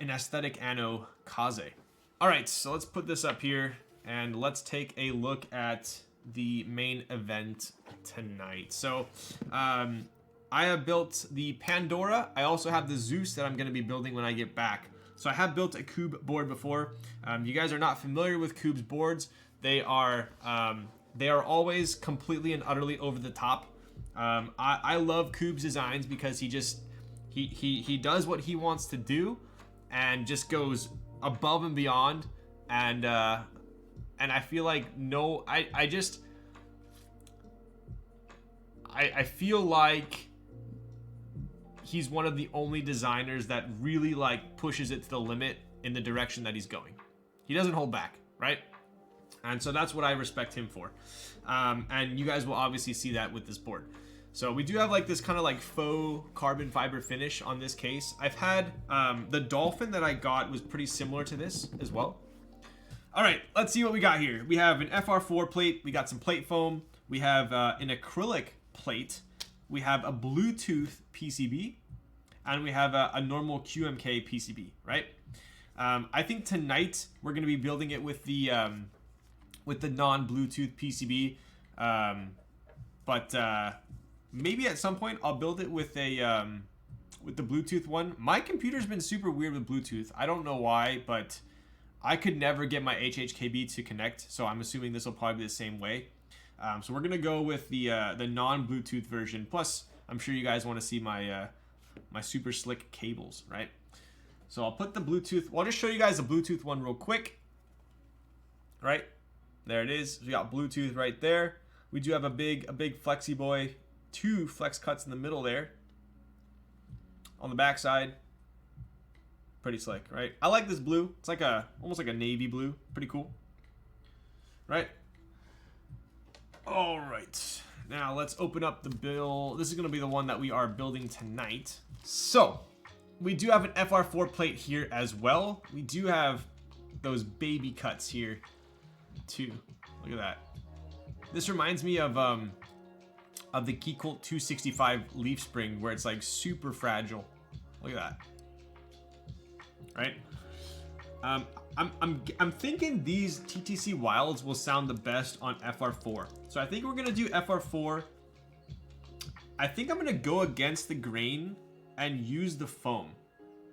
an aesthetic anno Kaze. All right, so let's put this up here and let's take a look at the main event tonight. So I have built the Pandora. I also have the Zeus that I'm going to be building when I get back. So I have built a Cube board before. You guys are not familiar with Cube's boards. They are always completely and utterly over the top. I love Cube's designs because he does what he wants to do and just goes above and beyond. And I feel like I feel like he's one of the only designers that really like pushes it to the limit in the direction that he's going. He doesn't hold back, right? And so that's what I respect him for. And you guys will obviously see that with this board. So we do have like this kind of like faux carbon fiber finish on this case. I've had the Dolphin that I got was pretty similar to this as well. All right, let's see what we got here. We have an FR4 plate. We got some plate foam. We have an acrylic plate. We have a Bluetooth PCB, and we have a normal QMK PCB, right? I think tonight we're going to be building it with the non-Bluetooth PCB, but maybe at some point I'll build it with the Bluetooth one. My computer's been super weird with Bluetooth. I don't know why, but I could never get my HHKB to connect, so I'm assuming this will probably be the same way. So we're gonna go with the non-Bluetooth version. Plus, I'm sure you guys want to see my my super slick cables, right? So I'll put the Bluetooth. Well, I'll just show you guys the Bluetooth one real quick. Right there it is. We got Bluetooth right there. We do have a big Flexi Boy, 2 flex cuts in the middle there. On the back side, pretty slick, right? I like this blue. It's like almost like a navy blue. Pretty cool, right? All right, now let's open up the bill. This is going to be the one that we are building tonight. So we do have an FR4 plate here as well. We do have those baby cuts here too. Look at that. This reminds me of the Keycult 265 leaf spring, where it's like super fragile. Look at that. Right? I'm thinking these TTC Wilds will sound the best on FR4. So I think we're gonna do FR4. I think I'm gonna go against the grain and use the foam,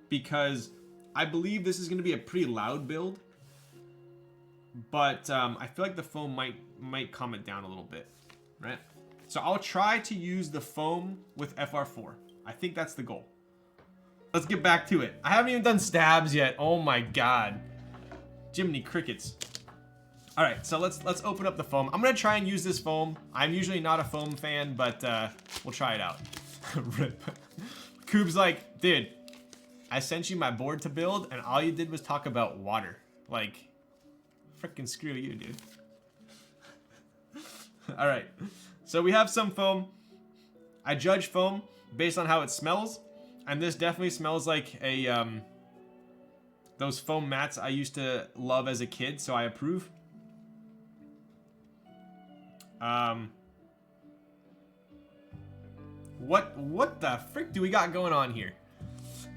because I believe this is gonna be a pretty loud build. But I feel like the foam might calm it down a little bit, right? So I'll try to use the foam with FR4. I think that's the goal. Let's get back to it. I haven't even done stabs yet. Oh my god. Jiminy crickets. All right, so let's open up the foam. I'm gonna try and use this foam. I'm usually not a foam fan, but we'll try it out. Rip. Coob's like, dude, I sent you my board to build, and all you did was talk about water. Like, freaking screw you, dude. All right, so we have some foam. I judge foam based on how it smells, and this definitely smells like a those foam mats I used to love as a kid, so I approve. What the frick do we got going on here?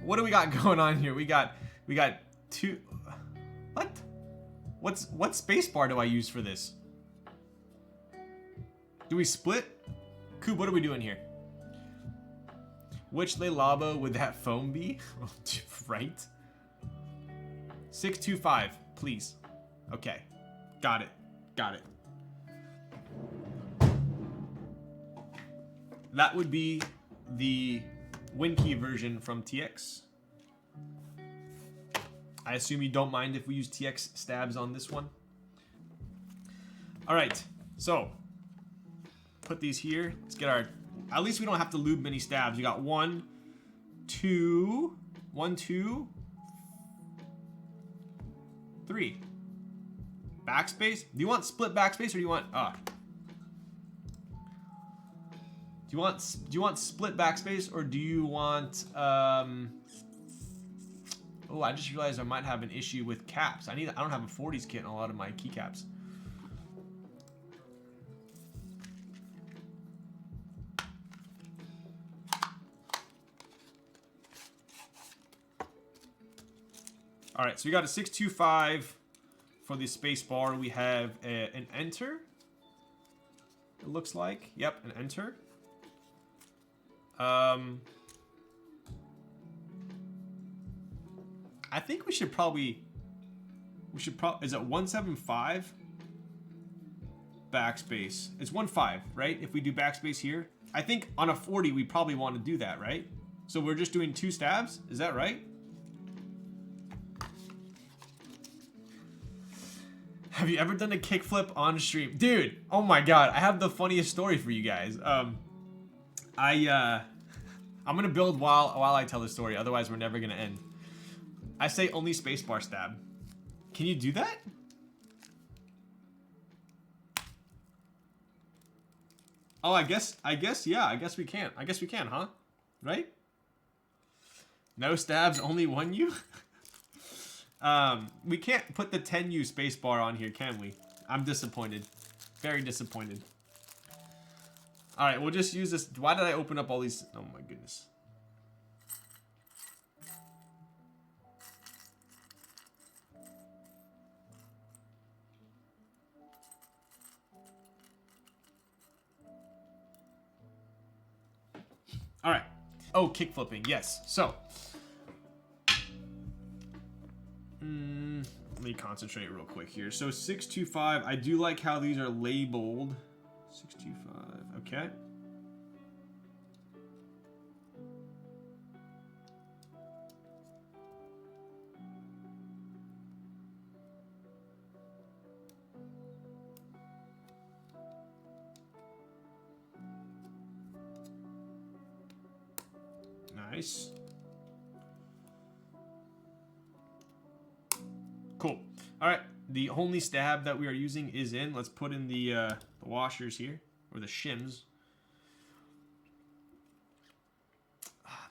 What do we got going on here? We got two. What spacebar do I use for this? Do we split? Coob, what are we doing here? Which Le Labo would that foam be? Right? 625, please. Okay. Got it. Got it. That would be the WinKey version from TX. I assume you don't mind if we use TX stabs on this one. All right, so put these here. Let's get our, at least we don't have to lube many stabs. We got 1, 2, 3. Backspace? Do you want split backspace, or do you want do you want split backspace, or do you want oh, I just realized I might have an issue with caps. I don't have a 40s kit in a lot of my keycaps. All right, so we got a 625 for the space bar. We have an enter. It looks like. Yep, an enter. I think we should probably. Is it 175? Backspace. It's 1.5, right? If we do backspace here, I think on a 40 we probably want to do that, right? So we're just doing 2 stabs. Is that right? Have you ever done a kickflip on stream? Dude, oh my god, I have the funniest story for you guys. I'm gonna build while I tell the story, otherwise we're never gonna end. I say only spacebar stab. Can you do that? Oh, I guess, yeah, I guess we can. I guess we can, huh? Right? No stabs, only 1U? We can't put the 10U spacebar on here, can we? I'm disappointed. Very disappointed. Alright, we'll just use this. Why did I open up all these? Oh my goodness. Alright. Oh, kick flipping. Yes. So. Let me concentrate real quick here. So 625. I do like how these are labeled. 625. Okay. Nice. Cool. All right. The only stab that we are using is in. Let's put in the washers here, or the shims.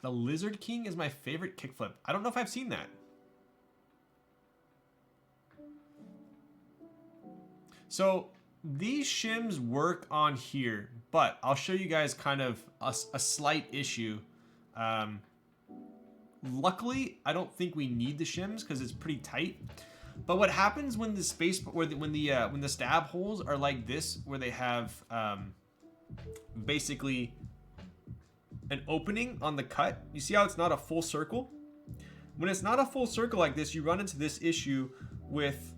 The Lizard King is my favorite kickflip. I don't know if I've seen that. So these shims work on here, but I'll show you guys kind of a slight issue. Luckily, I don't think we need the shims because it's pretty tight. But what happens when the space, when the stab holes are like this, where they have basically an opening on the cut? You see how it's not a full circle? When it's not a full circle like this, you run into this issue with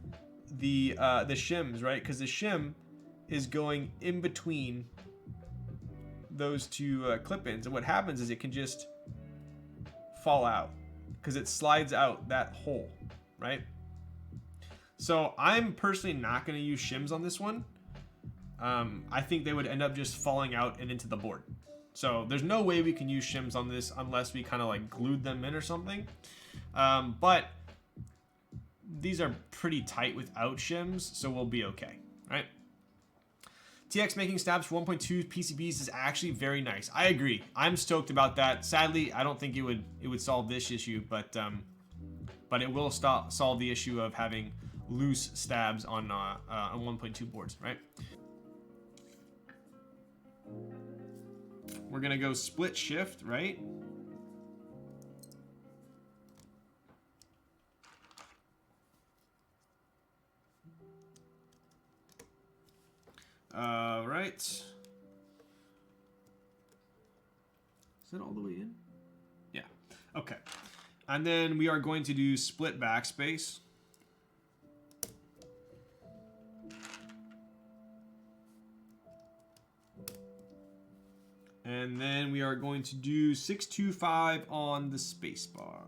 the shims, right? Because the shim is going in between those two clip-ins, and what happens is it can just fall out because it slides out that hole, right? So I'm personally not going to use shims on this one. I think they would end up just falling out and into the board. So there's no way we can use shims on this unless we kind of like glued them in or something. But these are pretty tight without shims, so we'll be okay, right? TX making stabs for 1.2 PCBs is actually very nice. I agree. I'm stoked about that. Sadly, I don't think it would solve this issue, but it will solve the issue of having loose stabs on 1.2 boards, right? We're gonna go split shift, right? Right. Is that all the way in? Yeah. Okay. And then we are going to do split backspace. And then we are going to do 625 on the spacebar,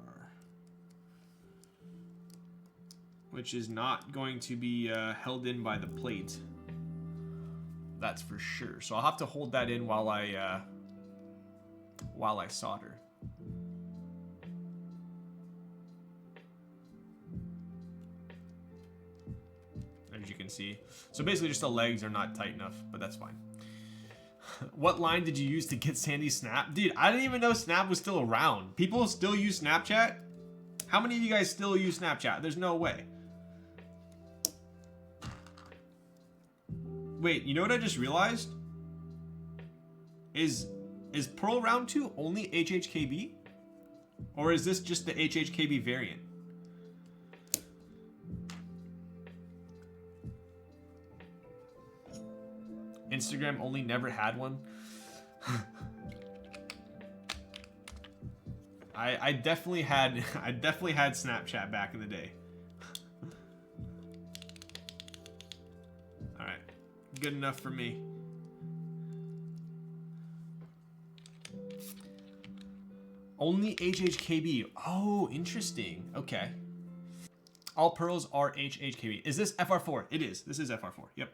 which is not going to be held in by the plate. That's for sure. So I'll have to hold that in while I solder. As you can see. So basically just the legs are not tight enough, but that's fine. What line did you use to get Sandy's Snap? Dude, I didn't even know Snap was still around. People still use Snapchat? How many of you guys still use Snapchat? There's no way. Wait, you know what I just realized? Is Pearl Round 2 only HHKB? Or is this just the HHKB variant? Instagram only, never had one. I definitely had Snapchat back in the day. All right, good enough for me. Only HHKB. Oh, interesting. Okay. All pearls are HHKB. Is this FR4? It is. This is FR4. Yep.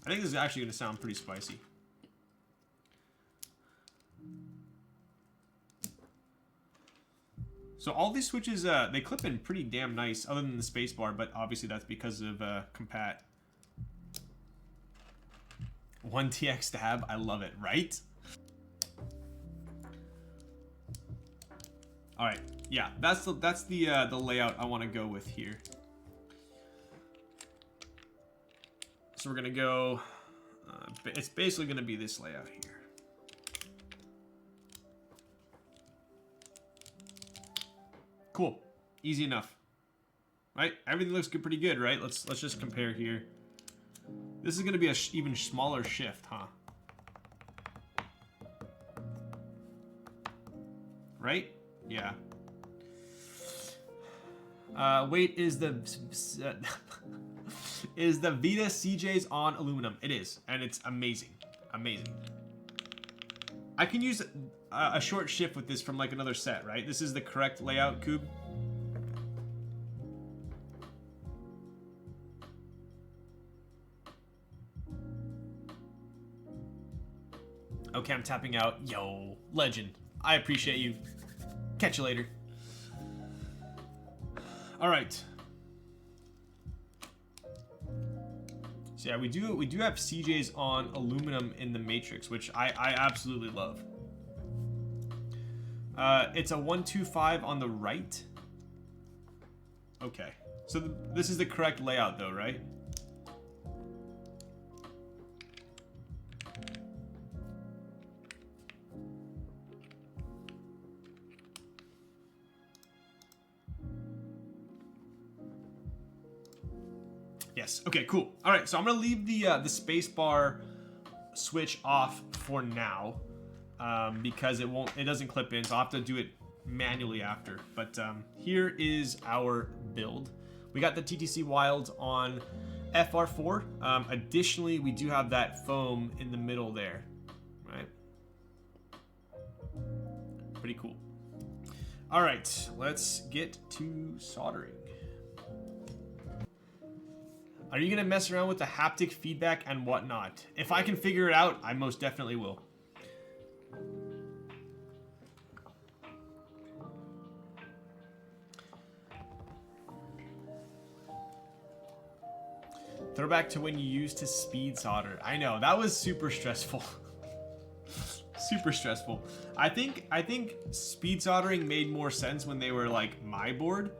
I think this is actually going to sound pretty spicy. So all these switches, they clip in pretty damn nice, other than the spacebar, but obviously that's because of compat. 1TX stab, I love it, right? All right, yeah, that's the layout I want to go with here. So we're gonna go. It's basically gonna be this layout here. Cool, easy enough, right? Everything looks good, pretty good, right? Let's just compare here. This is gonna be a even smaller shift, huh? Right? Yeah. Wait, is the is the Vita CJs on aluminum? It is, and it's amazing, amazing. I can use a short shift with this from like another set, right? This is the correct layout, Coob. Okay, I'm tapping out. Yo, legend. I appreciate you. Catch you later. All right. So yeah, we do have CJs on aluminum in the Matrix, which I absolutely love. It's a 125 on the right. Okay, so this is the correct layout though, right? Yes. Okay, cool. All right, so I'm gonna leave the spacebar switch off for now because it doesn't clip in, so I'll have to do it manually after. But here is our build. We got the TTC Wild on FR4. Additionally, we do have that foam in the middle there, right? Pretty cool. All right, let's get to soldering. Are you gonna mess around with the haptic feedback and whatnot? If I can figure it out, I most definitely will. Throwback to when you used to speed solder. I know, that was super stressful. Super stressful. I think speed soldering made more sense when they were like my board.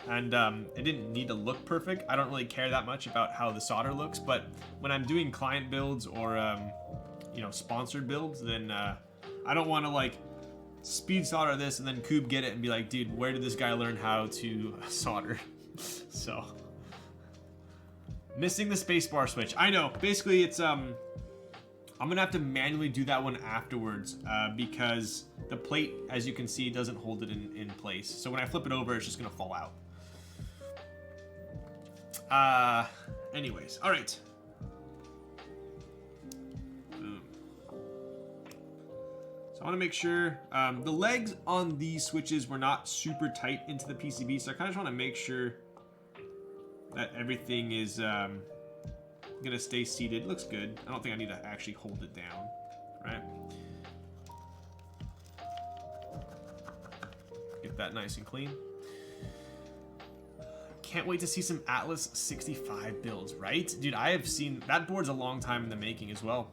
And it didn't need to look perfect. I don't really care that much about how the solder looks, but when I'm doing client builds or you know, sponsored builds, then I don't want to like speed solder this and then Coob get it and be like, dude, where did this guy learn how to solder? So missing the spacebar switch. I know. Basically, it's I'm gonna have to manually do that one afterwards because the plate, as you can see, doesn't hold it in place. So when I flip it over, it's just gonna fall out. Anyways, all right. Boom. So I want to make sure the legs on these switches were not super tight into the PCB, so I kind of want to make sure that everything is gonna stay seated. It looks good. I don't think I need to actually hold it down, right? Get that nice and clean. Can't wait to see some Atlas 65 builds, right? Dude, I have seen that board's a long time in the making as well.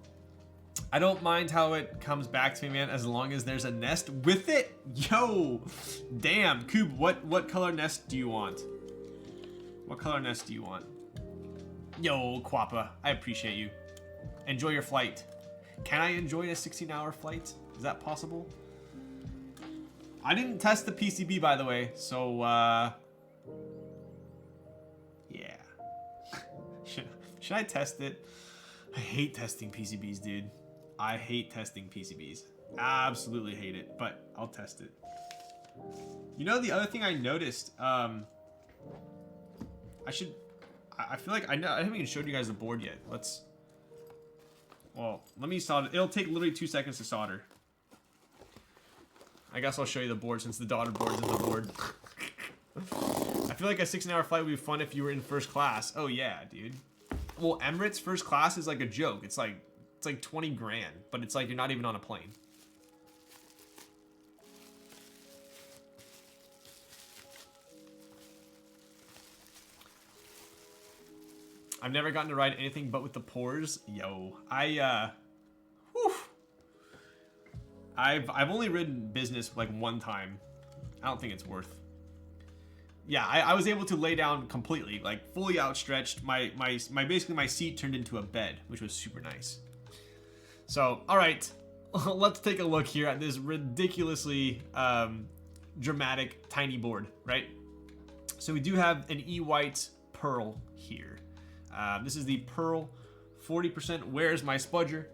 I don't mind how it comes back to me, man, as long as there's a nest with it. Yo, damn, Coob, what color nest do you want? What color nest do you want? Yo, Quappa, I appreciate you. Enjoy your flight. Can I enjoy a 16-hour flight? Is that possible? I didn't test the PCB, by the way, so yeah. Should I test it? I hate testing PCBs, dude. I hate testing PCBs. Absolutely hate it, but I'll test it. You know, the other thing I noticed, I feel like I haven't even showed you guys the board yet. Well, let me solder. It'll take literally 2 seconds to solder. I guess I'll show you the board since the daughter board's in the board. I feel like a 16-hour flight would be fun if you were in first class. Oh yeah, dude. Well, Emirates first class is like a joke. It's like 20 grand, but it's like you're not even on a plane. I've never gotten to ride anything but with the pores. Yo, I've only ridden business like one time. I don't think it's worth. Yeah, I was able to lay down completely, like fully outstretched. My basically my seat turned into a bed, which was super nice. So, all right, let's take a look here at this ridiculously dramatic tiny board, right? So we do have an E-White Pearl here. This is the Pearl 40%. Where's my spudger?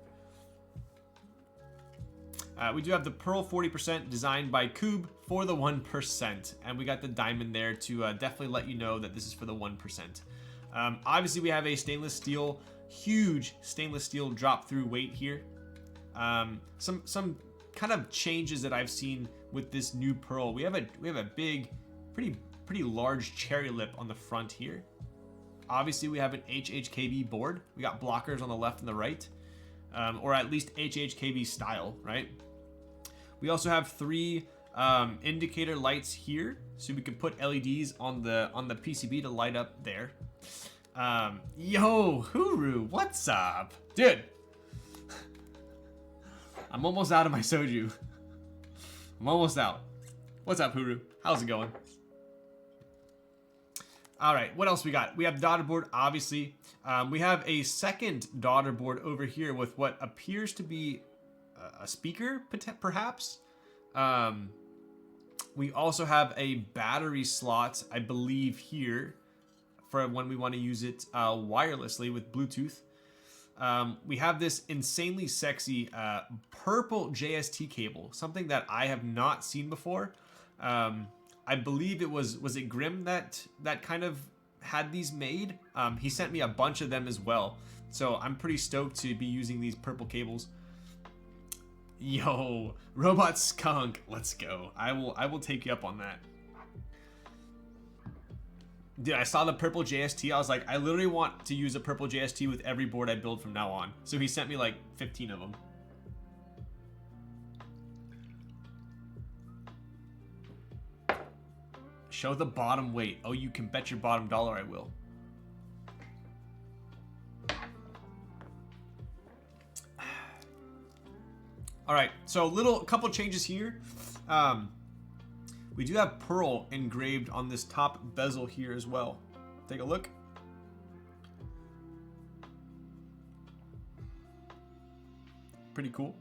We do have the Pearl 40% designed by Coob for the 1%. And we got the diamond there to definitely let you know that this is for the 1%. Obviously, we have a stainless steel, huge stainless steel drop through weight here. Some kind of changes that I've seen with this new Pearl. We have a big, pretty large cherry lip on the front here. Obviously, we have an HHKB board. We got blockers on the left and the right, or at least HHKB style, right? We also have 3 indicator lights here, so we can put LEDs on the PCB to light up there. Yo, Huru, what's up, dude? I'm almost out of my soju. I'm almost out. What's up, Huru? How's it going? All right, what else we got? We have daughter board, obviously. We have a second daughter board over here with what appears to be a speaker, perhaps. We also have a battery slot, I believe, here for when we want to use it wirelessly with Bluetooth. We have this insanely sexy purple JST cable, something that I have not seen before. I believe it was it Grim that kind of had these made? He sent me a bunch of them as well. So I'm pretty stoked to be using these purple cables. Yo, Robot Skunk, let's go. I will take you up on that. Dude, I saw the purple JST. I was like, I literally want to use a purple JST with every board I build from now on. So he sent me like 15 of them. Show the bottom weight. Oh, you can bet your bottom dollar I will. All right, so a couple changes here. We do have Pearl engraved on this top bezel here as well. Take a look. Pretty cool.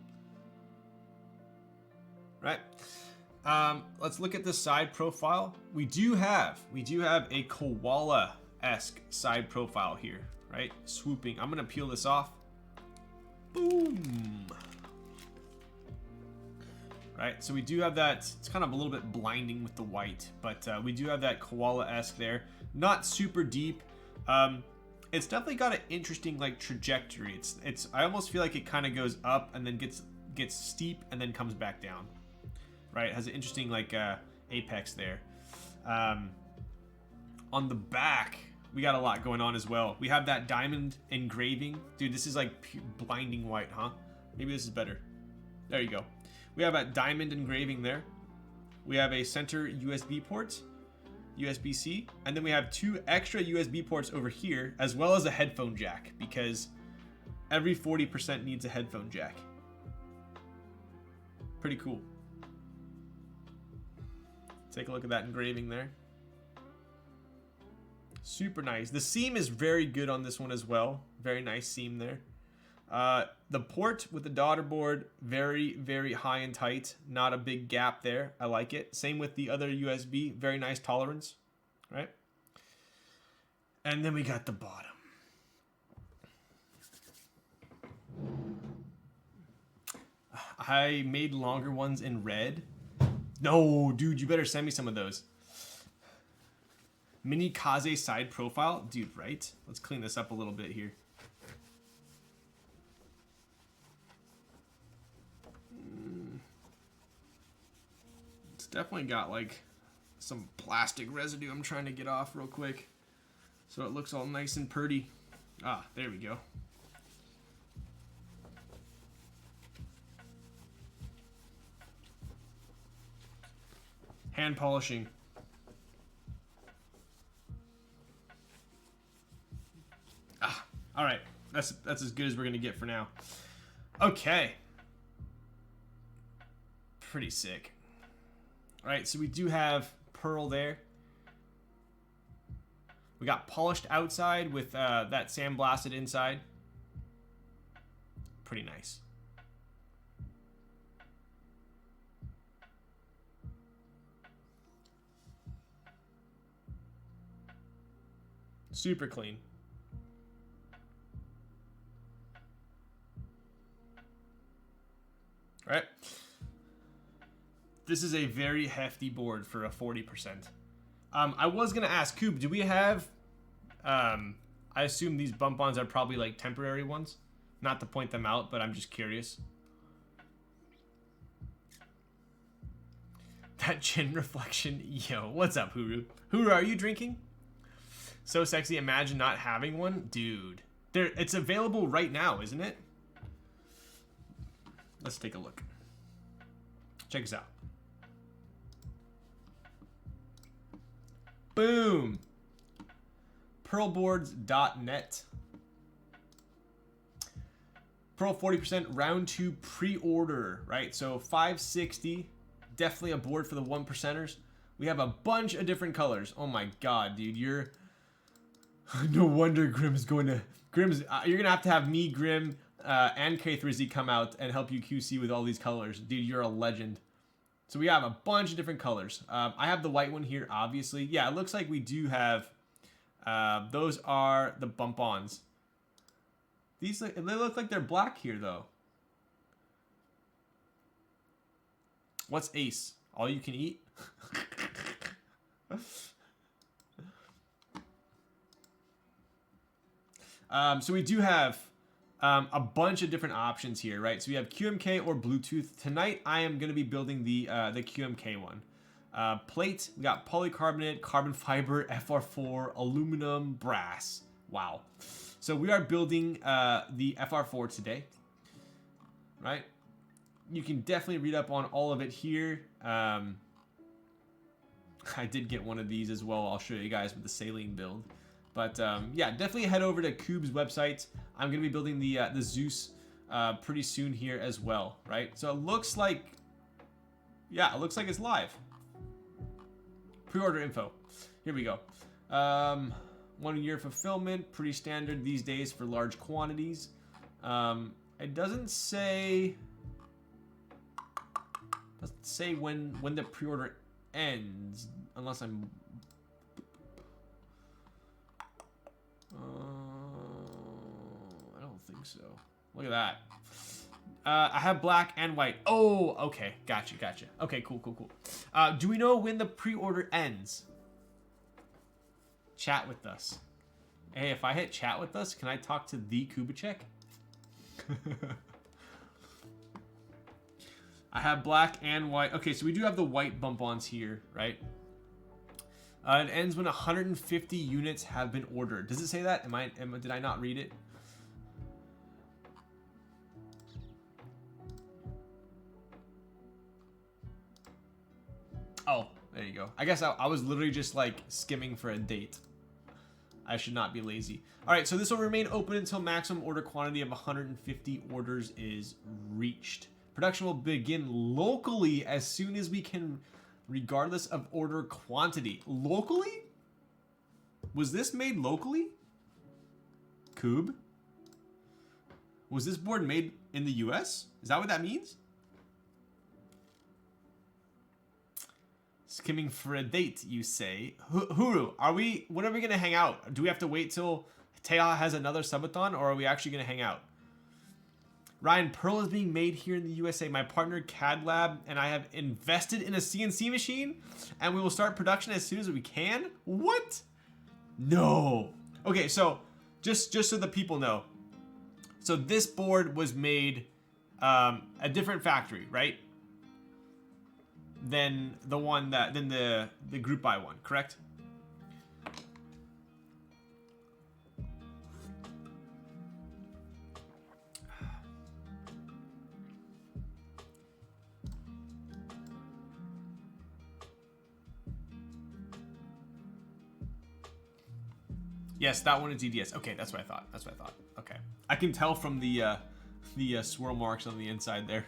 Right. Let's look at the side profile. We do have a koala-esque side profile here, right? Swooping. I'm gonna peel this off. Boom. Right, so we do have that. It's kind of a little bit blinding with the white, but we do have that koala-esque there. Not super deep. It's definitely got an interesting like trajectory. It's I almost feel like it kind of goes up and then gets steep and then comes back down. Right, it has an interesting like apex there. On the back, we got a lot going on as well. We have that diamond engraving. Dude, this is like blinding white, huh? Maybe this is better. There you go. We have a diamond engraving there. We have a center USB port, USB-C, and then we have 2 extra USB ports over here, as well as a headphone jack, because every 40% needs a headphone jack. Pretty cool. Take a look at that engraving there. Super nice. The seam is very good on this one as well. Very nice seam there. The port with the daughter board, very, very high and tight. Not a big gap there. I like it. Same with the other USB. Very nice tolerance, right? And then we got the bottom. I made longer ones in red. No, dude, you better send me some of those. Mini Kaze side profile. Dude, right? Let's clean this up a little bit here. It's definitely got like some plastic residue I'm trying to get off real quick, so it looks all nice and pretty. Ah, there we go. Hand polishing. Ah, all right. That's as good as we're gonna get for now. Okay. Pretty sick. All right, so we do have pearl there. We got polished outside with that sandblasted inside. Pretty nice. Super clean. All right. This is a very hefty board for a 40%. I was going to ask, Coop, do we have... I assume these bump-ons are probably like temporary ones. Not to point them out, but I'm just curious. That chin reflection. Yo, what's up, Huru? Huru, are you drinking? So sexy, imagine not having one. Dude. It's available right now, isn't it? Let's take a look. Check this out. Boom. Pearlboards.net. Pearl 40% round 2 pre-order, right? So 560, definitely a board for the 1%ers. We have a bunch of different colors. Oh my god, dude, you're... No wonder Grim's going to... Grim's... you're going to have me, Grim, and K3Z come out and help you QC with all these colors. Dude, you're a legend. So we have a bunch of different colors. I have the white one here, obviously. Yeah, it looks like we do have... those are the bump-ons. These they look like they're black here, though. What's Ace? All you can eat? So we do have a bunch of different options here, right? So we have QMK or Bluetooth. Tonight, I am going to be building the QMK one. Plate, we got polycarbonate, carbon fiber, FR4, aluminum, brass. Wow. So we are building the FR4 today, right? You can definitely read up on all of it here. I did get one of these as well. I'll show you guys with the saline build. But yeah, definitely head over to Coob's website. I'm going to be building the Zeus pretty soon here as well, right? So it looks like, yeah, it looks like it's live. Pre-order info. Here we go. 1 year fulfillment, pretty standard these days for large quantities. It doesn't say when the pre-order ends, unless I'm I don't think so. Look at that. I have black and white. Oh, okay. Gotcha. Okay, cool. Do we know when the pre-order ends? Chat with us. Hey, if I hit chat with us, can I talk to the Kubicek? I have black and white. Okay, so we do have the white bump-ons here, right? It ends when 150 units have been ordered. Does it say that? Did I not read it? Oh, there you go. I guess I was literally just like skimming for a date. I should not be lazy. All right, so this will remain open until maximum order quantity of 150 orders is reached. Production will begin locally as soon as we can, regardless of order quantity. Locally? Was this made locally? Coob? Was this board made in the US? Is that what that means? Skimming for a date, you say. Huru, when are we gonna hang out? Do we have to wait till Teha has another subathon, or are we actually gonna hang out? Ryan, Pearl is being made here in the USA. My partner CAD Lab and I have invested in a CNC machine, and we will start production as soon as we can. What? No. Okay, so just so the people know, so this board was made a different factory, right? Than the group buy one, correct? Yes, that one is EDS. Okay, that's what I thought. That's what I thought. Okay, I can tell from the swirl marks on the inside there.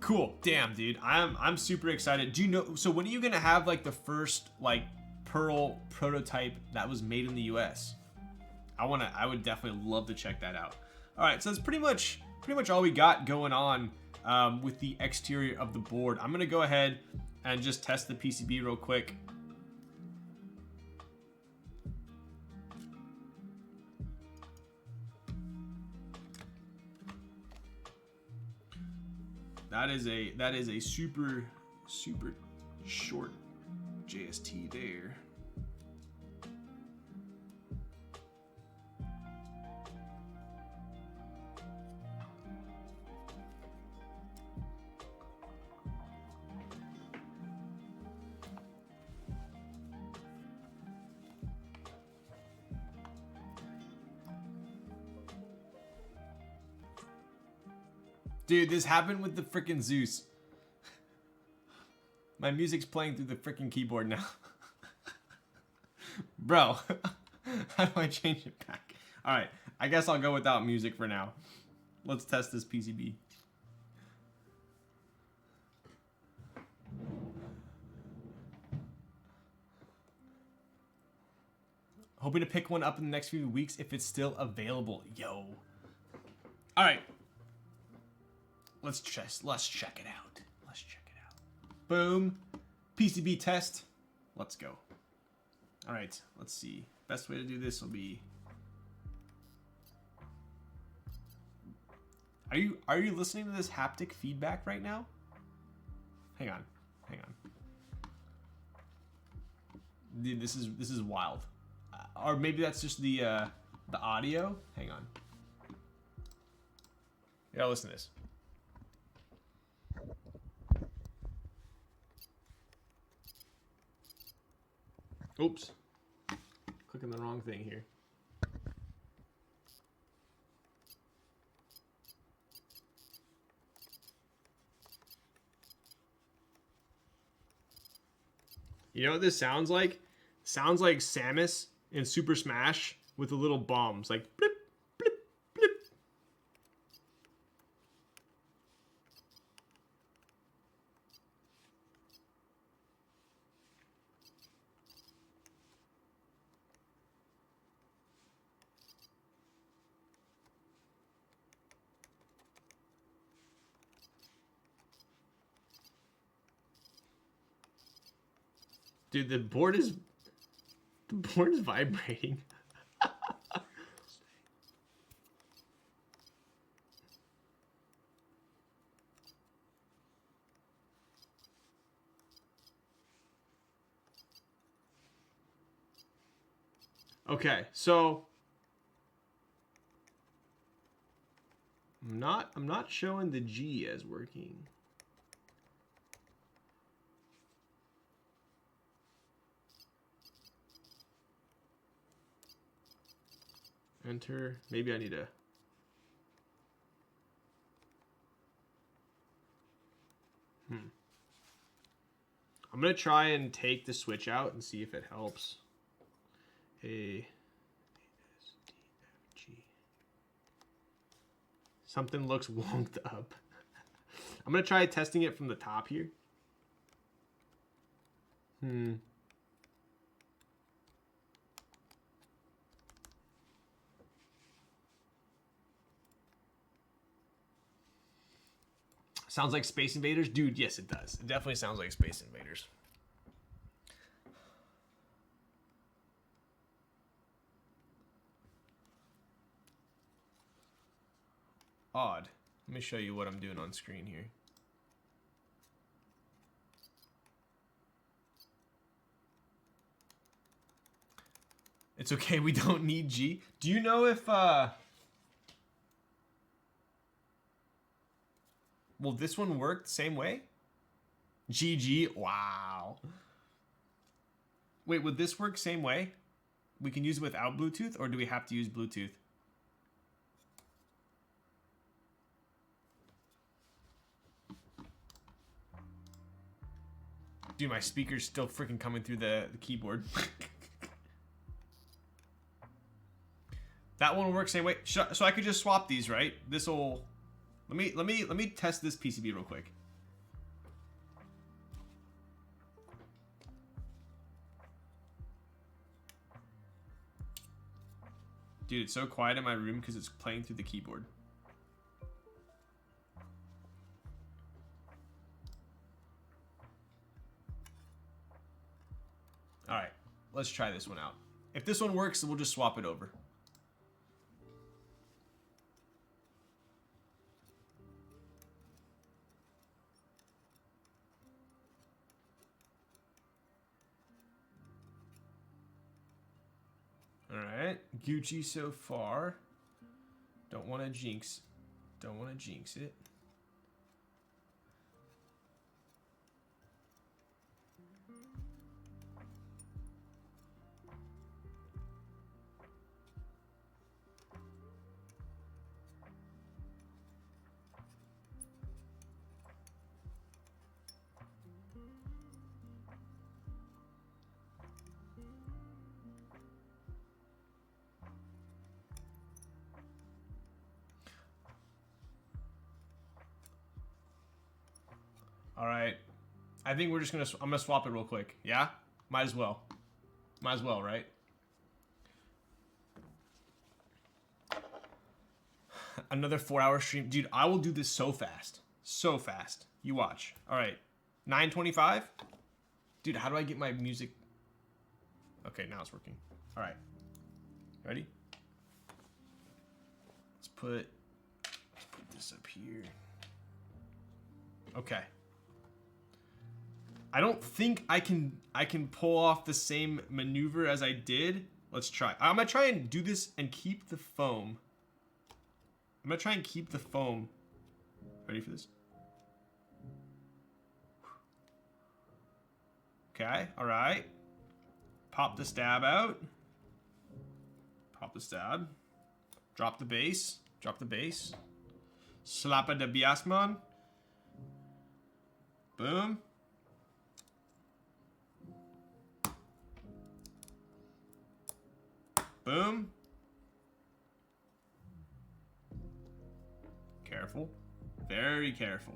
Cool. Damn, dude. I'm super excited. Do you know? So when are you gonna have like the first like Pearl prototype that was made in the US? I would definitely love to check that out. All right, so that's pretty much all we got going on with the exterior of the board. I'm gonna go ahead and just test the PCB real quick. That is a super short JST there. Dude, this happened with the frickin' Zeus. My music's playing through the frickin' keyboard now. Bro, how do I change it back? Alright, I guess I'll go without music for now. Let's test this PCB. Hoping to pick one up in the next few weeks if it's still available. Yo. Alright. Let's check it out. Let's check it out. Boom. PCB test. Let's go. All right. Let's see. Best way to do this will be. Are you listening to this haptic feedback right now? Hang on. Dude, this is wild. Or maybe that's just the audio. Hang on. Yeah, listen to this. Oops. Clicking the wrong thing here. You know what this sounds like? Sounds like Samus in Super Smash with the little bombs. Like, blip, blip, blip. Dude, the board is vibrating. Okay, so I'm not showing the G as working. Enter. Maybe I need a. I'm gonna try and take the switch out and see if it helps. A, S, D, F, G. Something looks wonked up. I'm gonna try testing it from the top here. Sounds like Space Invaders? Dude, yes it does. It definitely sounds like Space Invaders. Odd. Let me show you what I'm doing on screen here. It's okay, we don't need G. Do you know if, will this one work the same way? GG, wow. Wait, would this work same way? We can use it without Bluetooth, or do we have to use Bluetooth? Dude, my speaker's still freaking coming through the keyboard. That one will work same way. So I could just swap these, right? This'll. Let me test this PCB real quick. Dude, it's so quiet in my room because it's playing through the keyboard. All right, let's try this one out. If this one works, we'll just swap it over. All right, Gucci so far. Don't want to jinx. Don't want to jinx it. All right, I think we're just I'm gonna swap it real quick. Yeah, might as well, right? Another 4-hour stream, dude. I will do this so fast, so fast. You watch. All right, 9:25, dude. How do I get my music? Okay, now it's working. All right, ready? Let's put this up here. Okay. I don't think I can pull off the same maneuver as I did. Let's try. I'm gonna try and do this and keep the foam. I'm gonna try and keep the foam. Ready for this? Okay, all right. Pop the stab out. Pop the stab. Drop the bass. Drop the bass. Slappa de biasman. Boom. Boom. Careful. Very careful.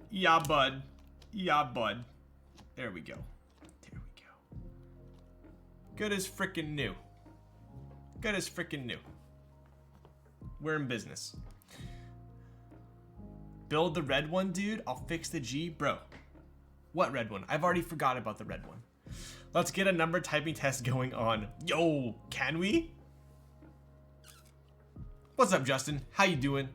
Yeah, bud. Yeah, bud. There we go. There we go. Good as frickin' new. Good as frickin' new. We're in business. Build the red one, dude. I'll fix the G. Bro. What red one? I've already forgot about the red one. Let's get a number typing test going on. Yo, can we? What's up, Justin? How you doing?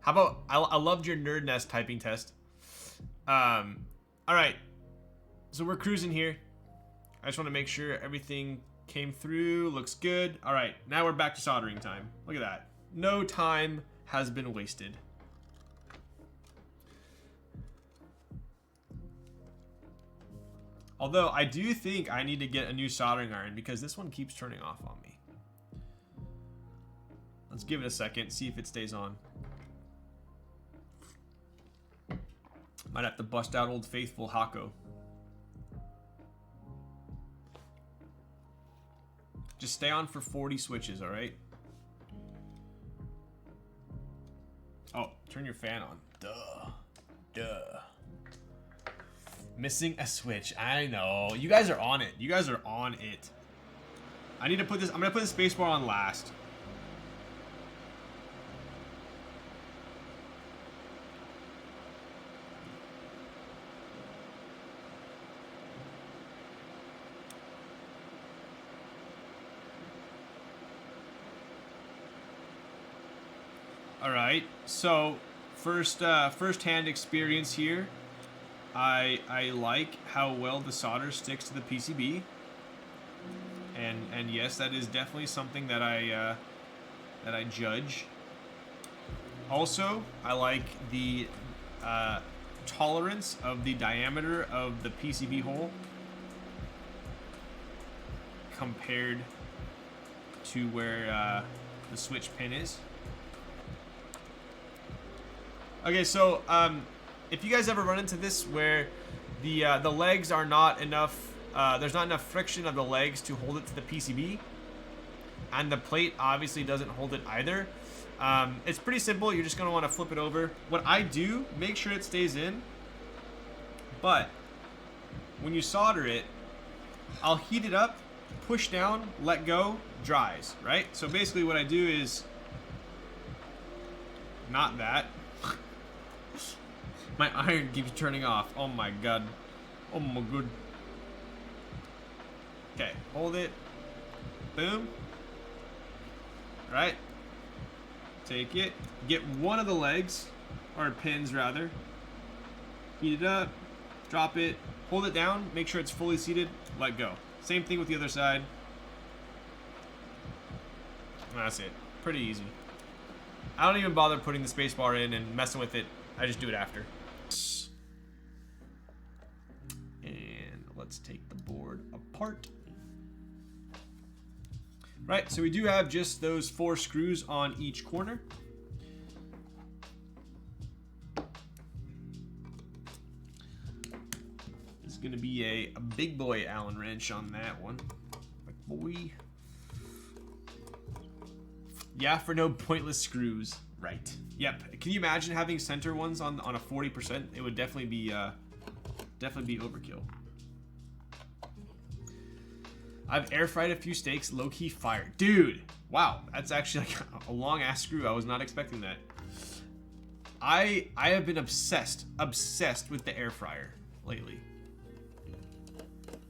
How about, I loved your nerd nest typing test. All right. So we're cruising here. I just want to make sure everything came through. Looks good. All right, now we're back to soldering time. Look at that. No time has been wasted. Although I do think I need to get a new soldering iron because this one keeps turning off on me. Let's give it a second, see if it stays on. Might have to bust out Old Faithful Hako. Just stay on for 40 switches, all right? Oh, turn your fan on. Duh. Duh. Missing a switch. I know. You guys are on it. You guys are on it. I need to put this, I'm gonna put the spacebar on last. All right, so first-hand experience here. I like how well the solder sticks to the PCB, and yes, that is definitely something that I judge. Also, I like the tolerance of the diameter of the PCB hole compared to where the switch pin is. Okay, so if you guys ever run into this where the legs are not enough, there's not enough friction of the legs to hold it to the PCB, and the plate obviously doesn't hold it either, it's pretty simple. You're just going to want to flip it over. What I do, make sure it stays in, but when you solder it, I'll heat it up, push down, let go, dries, right? So basically what I do is, not that. My iron keeps turning off. Oh my god. Oh my god. Okay, hold it. Boom. Right. Take it. Get one of the legs, or pins rather. Heat it up. Drop it. Hold it down. Make sure it's fully seated. Let go. Same thing with the other side. That's it. Pretty easy. I don't even bother putting the spacebar in and messing with it. I just do it after. And let's take the board apart. Right, so we do have just those 4 screws on each corner. It's gonna be a big boy Allen wrench on that one. Big boy. Yeah, for no pointless screws. Right. Yep. Can you imagine having center ones on a 40%? It would definitely be overkill. I've air fried a few steaks, low key fire, dude. Wow, that's actually like a long ass screw. I was not expecting that. I have been obsessed with the air fryer lately.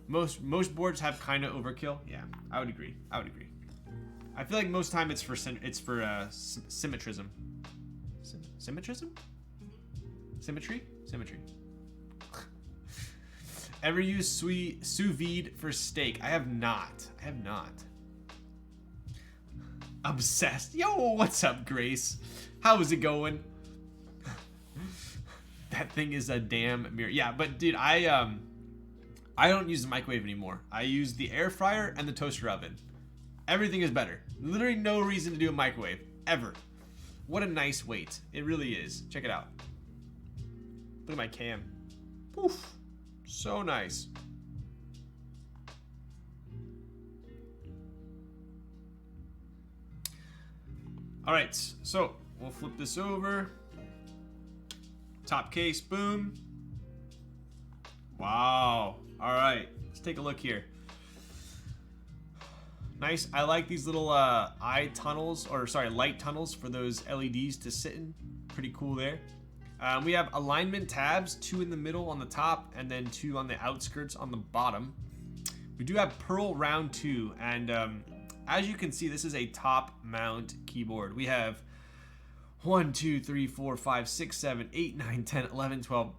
Most boards have kind of overkill. Yeah, I would agree. I feel like most time it's for symmetrism. Symmetrism? Symmetry? Symmetry. Ever use sous vide for steak? I have not. Obsessed. Yo, what's up, Grace? How is it going? That thing is a damn mirror. Yeah, but dude, I don't use the microwave anymore. I use the air fryer and the toaster oven. Everything is better. Literally no reason to do a microwave, ever. What a nice weight. It really is. Check it out. Look at my cam. Poof. So nice. All right, so we'll flip this over. Top case, boom. Wow. All right, let's take a look here. Nice. I like these little light tunnels for those LEDs to sit in. Pretty cool there. We have alignment tabs, 2 in the middle on the top, and then 2 on the outskirts on the bottom. We do have Pearl Round 2, and as you can see, this is a top mount keyboard. We have 1, 2, 3, 4, 5, 6, 7, 8, 9, 10, 11, 12.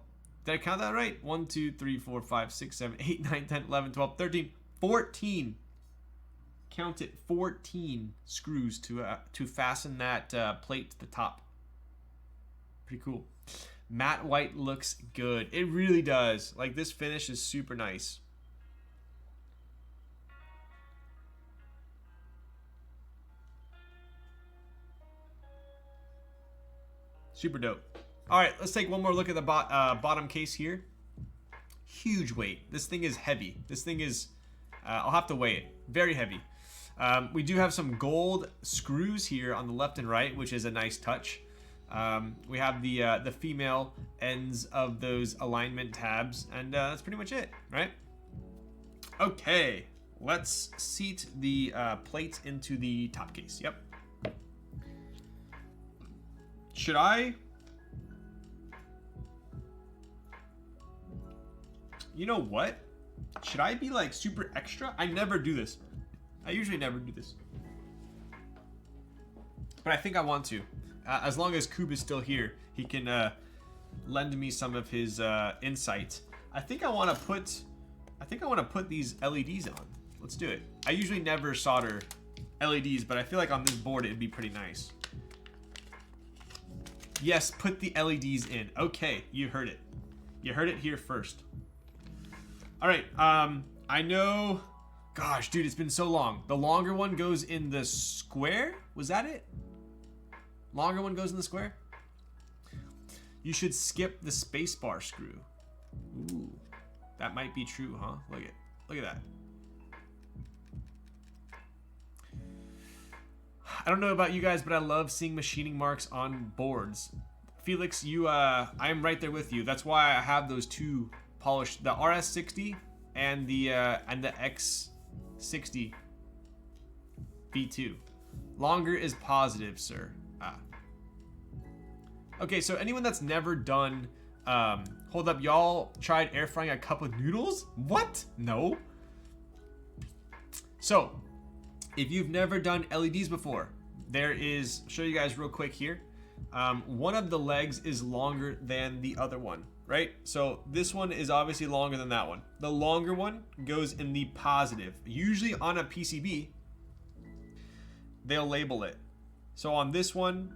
Did I count that right? 1, 2, 3, 4, 5, 6, 7, 8, 9, 10, 11, 12, 13, 14. Count it, 14 screws to fasten that plate to the top. Pretty cool. Matte white looks good. It really does. Like, this finish is super nice. Super dope. All right, let's take one more look at the bottom case here. Huge weight. This thing is heavy. This thing is, I'll have to weigh it. Very heavy. We do have some gold screws here on the left and right, which is a nice touch. We have the female ends of those alignment tabs, and that's pretty much it, right? Okay, let's seat the plates into the top case. Yep. Should I? You know what? Should I be like super extra? I never do this. I usually never do this. But I think I want to. As long as Koob is still here, he can lend me some of his insight. I think I want to put these LEDs on. Let's do it. I usually never solder LEDs, but I feel like on this board it'd be pretty nice. Yes, put the LEDs in. Okay, you heard it. You heard it here first. All right, I know, gosh, dude, it's been so long. The longer one goes in the square? Was that it? Longer one goes in the square? You should skip the spacebar screw. Ooh, that might be true, huh? Look at that. I don't know about you guys, but I love seeing machining marks on boards. Felix, I am right there with you. That's why I have those two polished, the RS60 and the X60 V2. Longer is positive, sir. Okay, so anyone that's never done, hold up, y'all tried air frying a cup of noodles? What? No. So, if you've never done LEDs before, there is, show you guys real quick here. One of the legs is longer than the other one, right? So this one is obviously longer than that one. The longer one goes in the positive. Usually on a PCB, they'll label it. So on this one,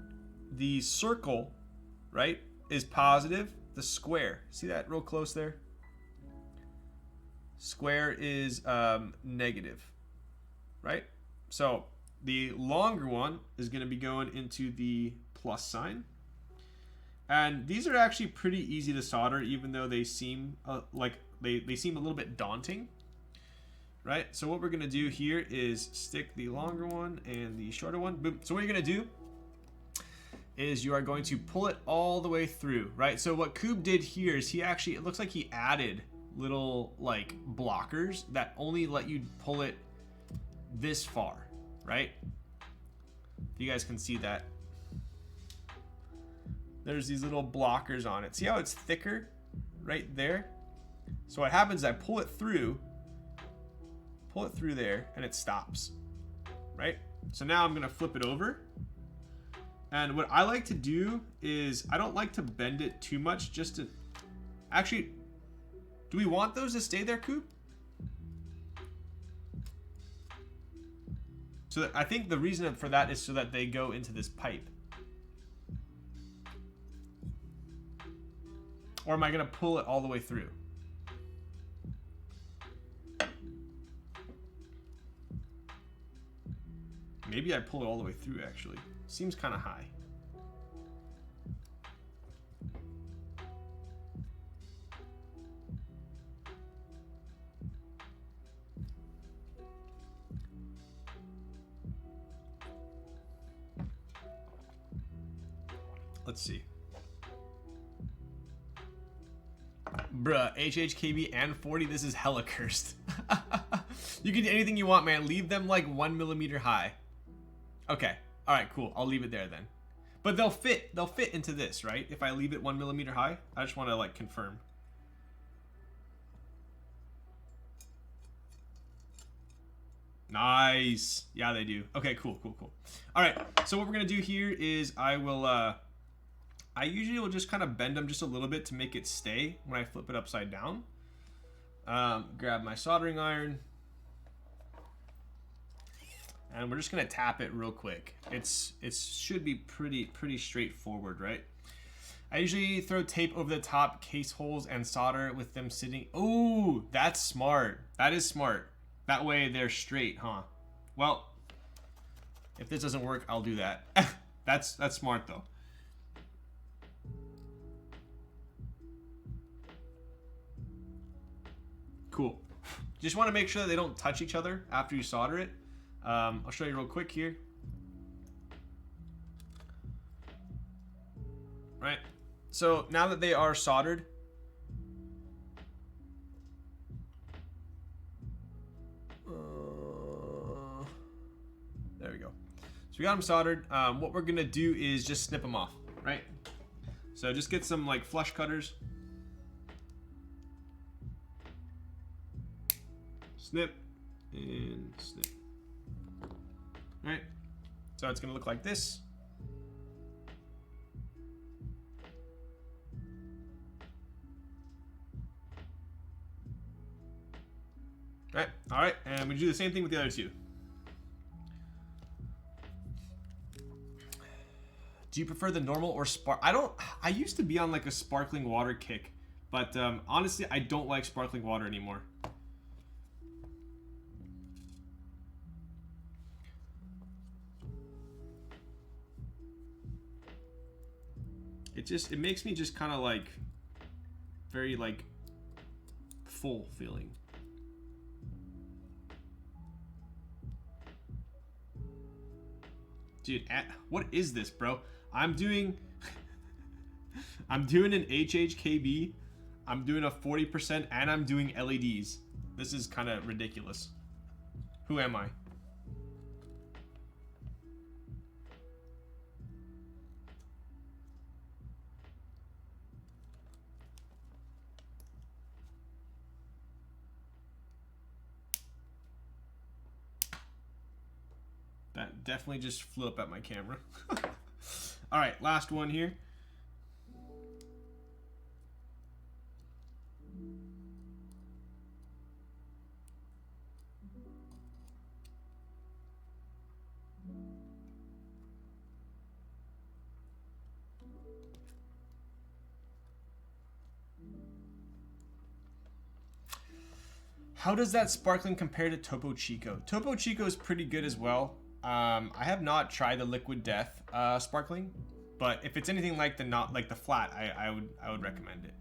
the circle, right, is positive. The square, see that real close there? Square is negative, right? So the longer one is going to be going into the plus sign. And these are actually pretty easy to solder, even though they seem like they seem a little bit daunting, right? So what we're going to do here is stick the longer one and the shorter one. Boom. So what you're going to do is you are going to pull it all the way through, right? So what Koob did here is he actually, it looks like he added little like blockers that only let you pull it this far, right? If you guys can see that. There's these little blockers on it. See how it's thicker right there? So what happens is I pull it through there and it stops, right? So now I'm gonna flip it over. And what I like to do is I don't like to bend it too much, just to, actually, do we want those to stay there, Coop? So that, I think the reason for that is so that they go into this pipe. Or am I gonna pull it all the way through? Maybe I pull it all the way through, actually. Seems kind of high. Let's see. Bruh, HHKB and 40, this is hella cursed. You can do anything you want, man. Leave them like 1 millimeter high. Okay. All right, cool. I'll leave it there then. But they'll fit into this, right? If I leave it 1 millimeter high, I just want to like confirm. Nice. Yeah, they do. Okay, cool. All right. So what we're going to do here is I usually will just kind of bend them just a little bit to make it stay when I flip it upside down. Grab my soldering iron. And we're just gonna tap it real quick. It should be pretty straightforward, right? I usually throw tape over the top case holes and solder with them sitting. Oh, that's smart. That is smart. That way they're straight, huh? Well, if this doesn't work, I'll do that. That's smart though. Cool. Just want to make sure that they don't touch each other after you solder it. I'll show you real quick here. Right. So now that they are soldered, So we got them soldered. What we're gonna do is just snip them off, right? So just get some like flush cutters. Snip and snip. All right. So it's gonna look like this. All right, and we do the same thing with the other two. Do you prefer the normal or spark? I used to be on like a sparkling water kick, but honestly, I don't like sparkling water anymore. It makes me just kind of like very like full feeling. Dude, what is this, bro? I'm doing an HHKB, I'm doing a 40%, and I'm doing LEDs. This is kind of ridiculous. Who am I? That definitely just flew up at my camera. All right, last one here. How does that sparkling compare to Topo Chico? Topo Chico is pretty good as well. I have not tried the Liquid Death sparkling, but if it's anything like the flat, I would recommend it.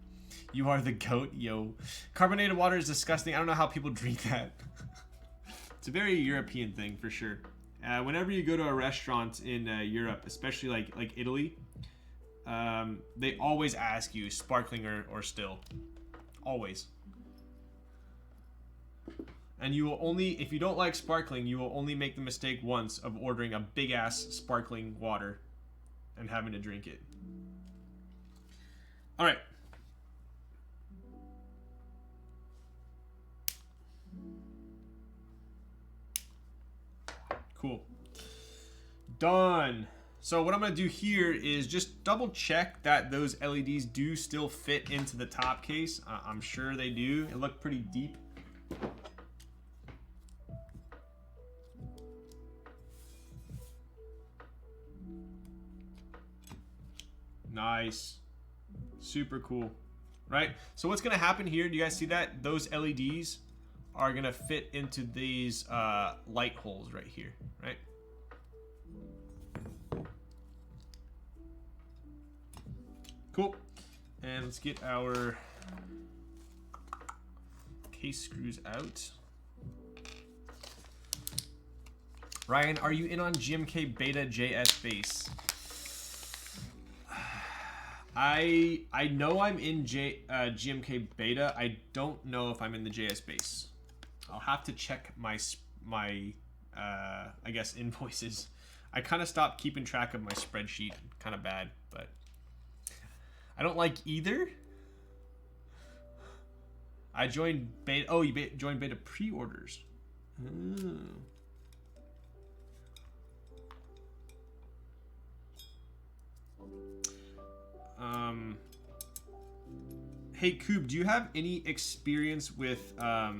You are the goat, yo. Carbonated water is disgusting. I don't know how people drink that. It's a very European thing for sure. Whenever you go to a restaurant in Europe, especially like Italy, they always ask you sparkling or still, always. And you will only, if you don't like sparkling, you will only make the mistake once of ordering a big ass sparkling water and having to drink it. All right. Cool. Done. So what I'm going to do here is just double check that those LEDs do still fit into the top case. I'm sure they do. It looked pretty deep. Nice. Super cool. Right? So what's going to happen here, do you guys see that? Those LEDs are going to fit into these light holes right here, right? Cool. And let's get our case screws out. Ryan, are you in on GMK Beta JS base? I know I'm in GMK Beta. I don't know if I'm in the JS base. I'll have to check my I guess invoices. I kind of stopped keeping track of my spreadsheet. Kind of bad, but I don't like either. I joined beta. Oh, you joined beta pre-orders. Hey Coob, do you have any experience with I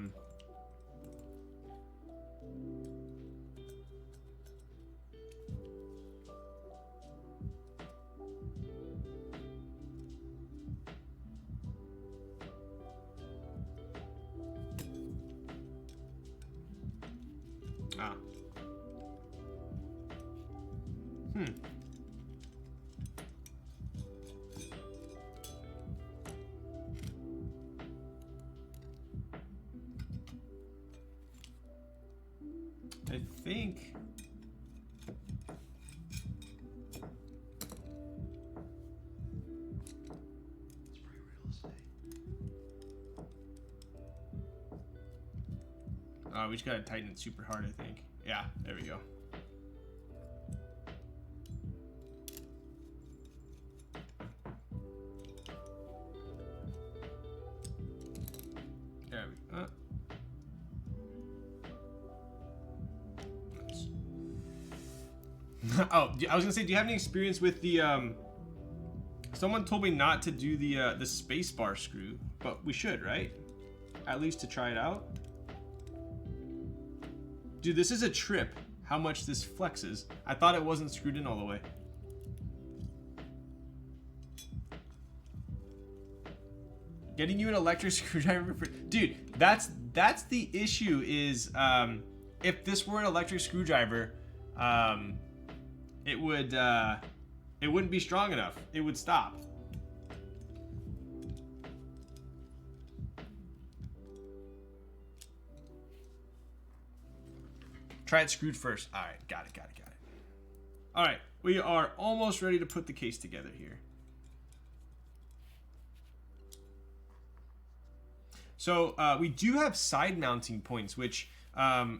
think we just gotta tighten it super hard, I think. Yeah, there we go. Oh, I was gonna say, do you have any experience with the someone told me not to do the space bar screw, but we should, right? At least to try it out. Dude, this is a trip how much this flexes. I thought it wasn't screwed in all the way. Getting you an electric screwdriver for, dude, that's the issue is if this were an electric screwdriver, it wouldn't be strong enough. It would stop. Try it screwed first. All right, got it. All right, we are almost ready to put the case together here. So we do have side mounting points, which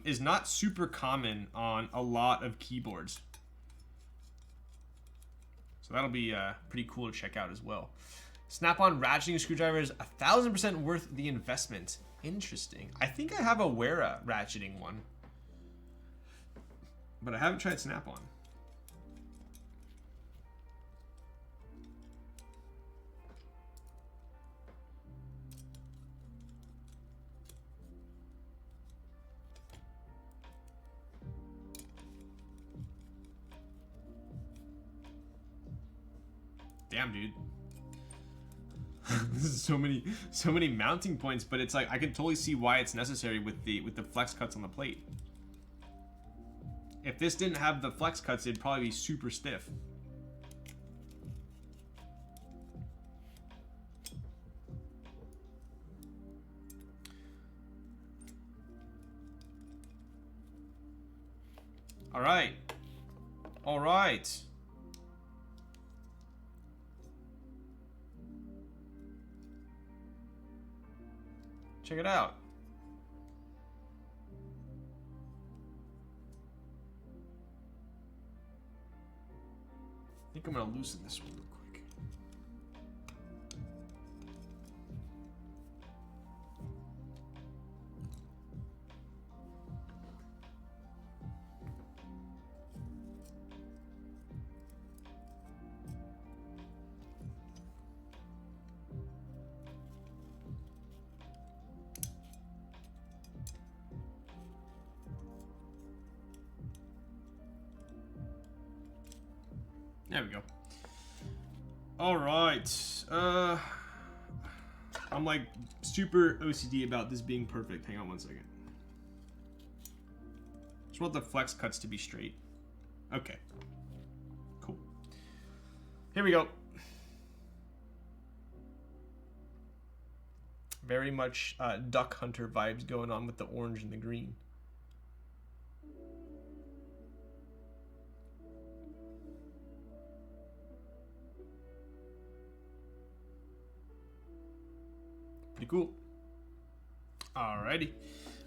is not super common on a lot of keyboards. So that'll be pretty cool to check out as well. Snap-on ratcheting screwdriver is 1000% worth the investment. Interesting. I think I have a Wera ratcheting one, but I haven't tried Snap-on. Damn, dude. This is so many mounting points, but it's like I can totally see why it's necessary with the flex cuts on the plate. If this didn't have the flex cuts, it'd probably be super stiff. All right. All right. Check it out. I think I'm gonna loosen this one real quick. There we go. All right. I'm like super OCD about this being perfect. Hang on one second. Just want the flex cuts to be straight. Okay. Cool. Here we go. Very much Duck Hunter vibes going on with the orange and the green. Pretty cool. Alrighty.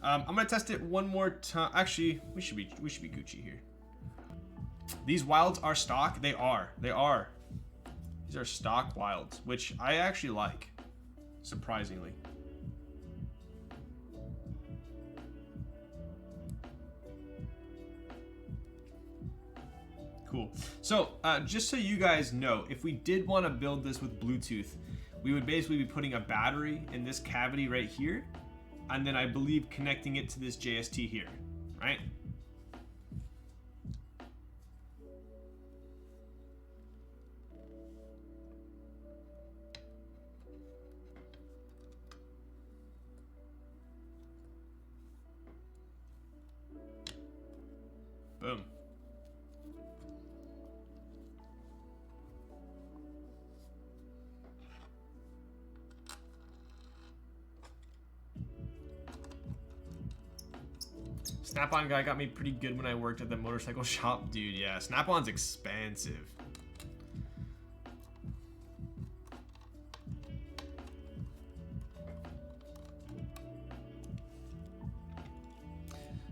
I'm gonna test it one more time. Actually, we should be Gucci here. These wilds are stock. They are. These are stock wilds, which I actually like, surprisingly. Cool. So, just so you guys know, if we did want to build this with Bluetooth, we would basically be putting a battery in this cavity right here, and then I believe connecting it to this JST here, right? Boom. Snap-on guy got me pretty good when I worked at the motorcycle shop. Dude, yeah, Snap-on's expensive.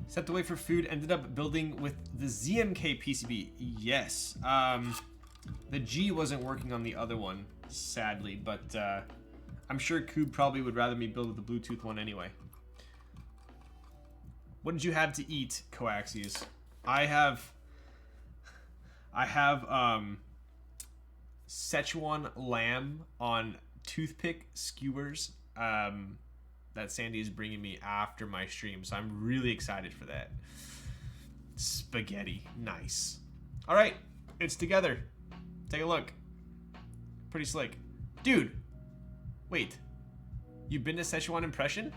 Stepped away for food, ended up building with the ZMK PCB. Yes. The G wasn't working on the other one, sadly, but I'm sure Coob probably would rather me build with the Bluetooth one anyway. What did you have to eat, Coaxius? I I have Szechuan lamb on toothpick skewers that Sandy is bringing me after my stream, so I'm really excited for that. Spaghetti, nice. All right, it's together. Take a look. Pretty slick, dude. Wait, you've been to Szechuan Impression?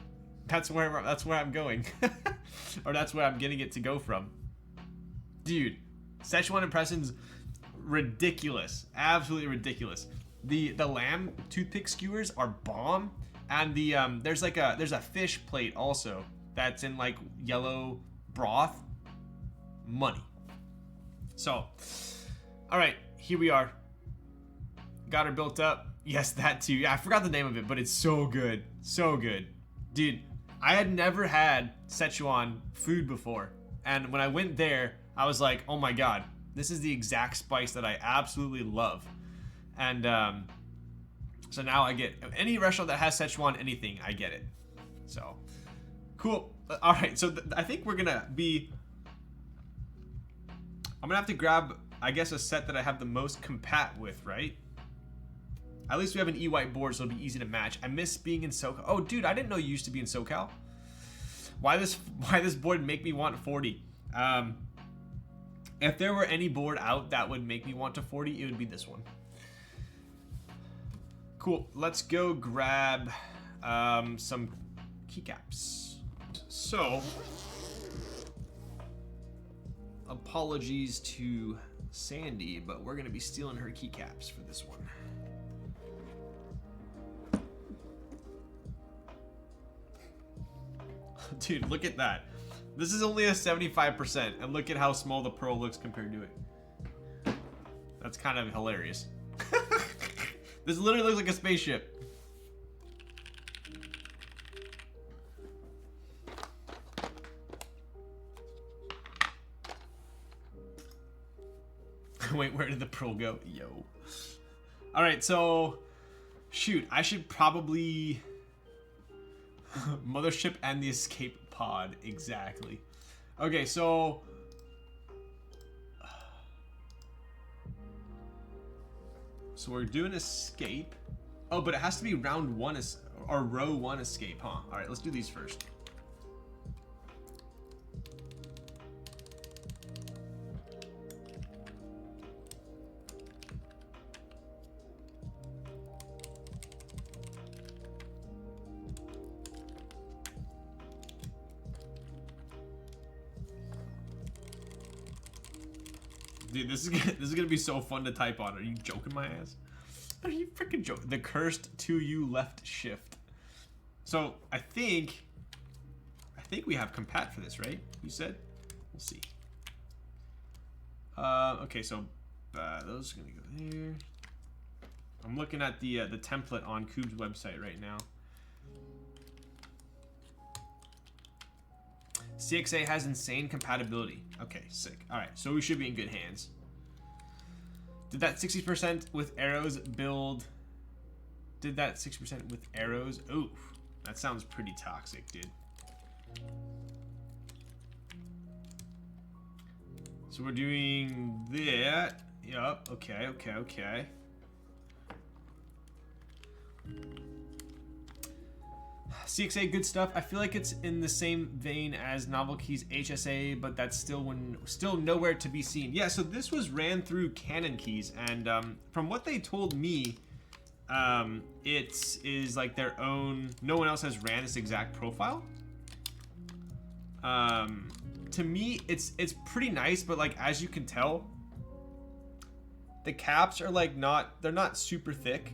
That's where I'm going, or that's where I'm getting it to go from. Dude, Szechuan Impression's ridiculous, absolutely ridiculous. The lamb toothpick skewers are bomb, and the there's a fish plate also that's in like yellow broth. Money. So, all right, here we are. Got her built up. Yes, that too. Yeah, I forgot the name of it, but it's so good, so good, dude. I had never had Szechuan food before, and when I went there, I was like, oh my god, this is the exact spice that I absolutely love. And so now I get any restaurant that has Szechuan anything, I get it. So cool. All right, so I think we're gonna be. I'm gonna have to grab, I guess, a set that I have the most compat with, right? At least we have an E-White board, so it'll be easy to match. I miss being in SoCal. Oh, dude, I didn't know you used to be in SoCal. Why this board make me want 40? If there were any board out that would make me want to 40, it would be this one. Cool. Let's go grab some keycaps. So, apologies to Sandy, but we're gonna be stealing her keycaps for this one. Dude, look at that. This is only a 75%, and look at how small the pearl looks compared to it. That's kind of hilarious. This literally looks like a spaceship. Wait, where did the pearl go? Yo. Alright, so shoot, I should probably Mothership and the escape pod, exactly. Okay, so we're doing escape. Oh, but it has to be round one or row one escape, huh? All right, let's do these first. Dude, this is gonna be so fun to type on. Are you joking my ass? Are you freaking joking? The cursed 2U left shift. So I think we have compat for this, right? You said? We'll see. Okay, so those are gonna go there. I'm looking at the template on Coob's website right now. CXA has insane compatibility. Okay, sick. All right, so we should be in good hands. Did that 60% with arrows build? Did that 60% with arrows? Ooh, that sounds pretty toxic, dude. So we're doing that. Yup. Okay. Okay. Okay. CXA, good stuff. I feel like it's in the same vein as Novel Keys HSA, but that's still nowhere to be seen. Yeah, so this was ran through Canon Keys, and from what they told me, it is like their own. No one else has ran this exact profile. To me, it's pretty nice, but like as you can tell, the caps are like they're not super thick,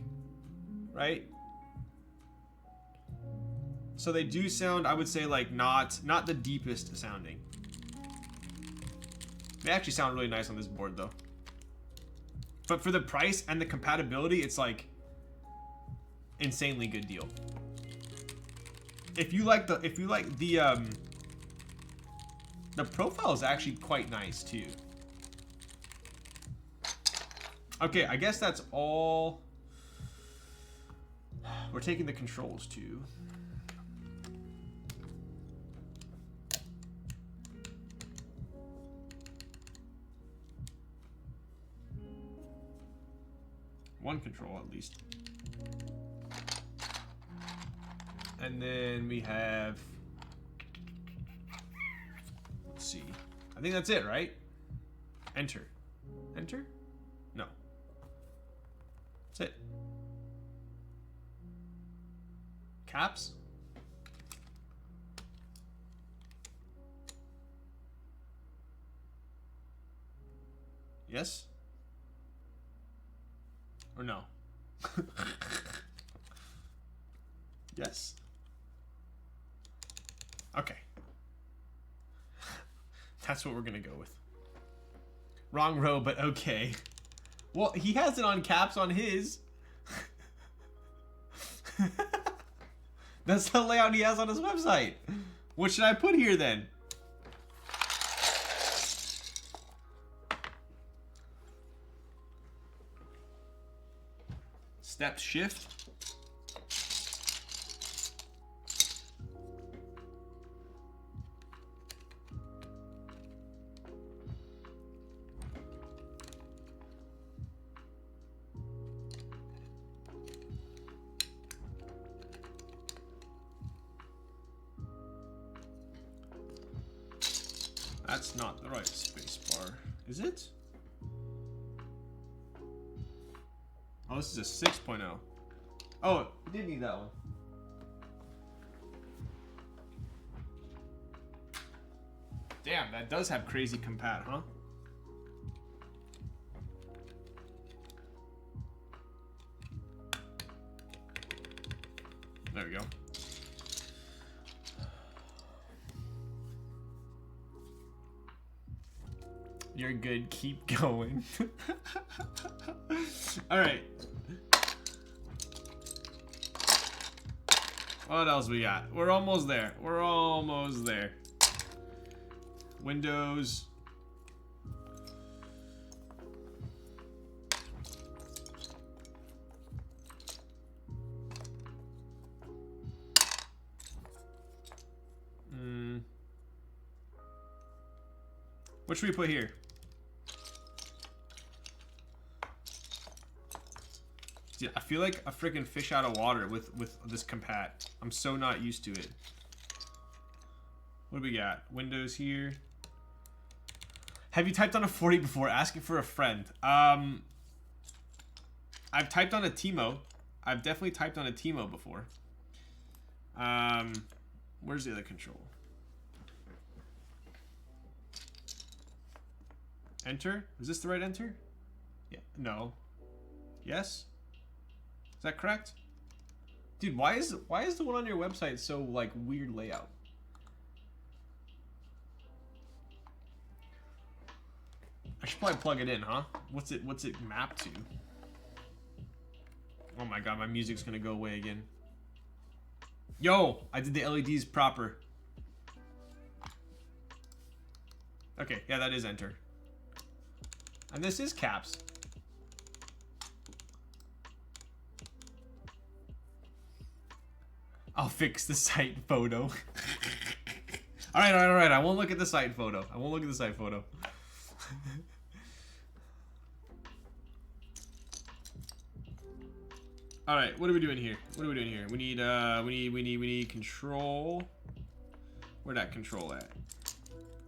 right? So they do sound, I would say, like not the deepest sounding. They actually sound really nice on this board though. But for the price and the compatibility, it's like insanely good deal. If you like the profile is actually quite nice too. Okay, I guess that's all. We're taking the controls too. One control at least. And then we have, let's see. I think that's it, right? Enter. Enter? No. That's it. Caps? Yes? Or no? Yes? Okay. That's what we're gonna go with. Wrong row, but okay. Well, he has it on caps on his. That's the layout he has on his website. What should I put here then? Step shift. That's not the right space bar, is it? Oh, this is a 6.0. Oh, it did need that one. Damn, that does have crazy compat, huh? There we go. You're good. Keep going. All right. What else we got? We're almost there. We're almost there. Windows. What should we put here? Dude, I feel like a freaking fish out of water with this compat. I'm so not used to it. What do we got? Windows here. Have you typed on a 40 before? Asking for a friend. I've typed on a Timo. I've definitely typed on a Timo before. Where's the other control? Enter? Is this the right enter? Yeah. No. Yes? Is that correct? Dude, why is the one on your website so like weird layout? I should probably plug it in, huh? What's it mapped to? Oh my god, my music's gonna go away again. Yo, I did the LEDs proper. Okay, yeah, that is enter. And this is caps. I'll fix the site photo. All right. I won't look at the site photo. All right, what are we doing here? We need control. Where that control at?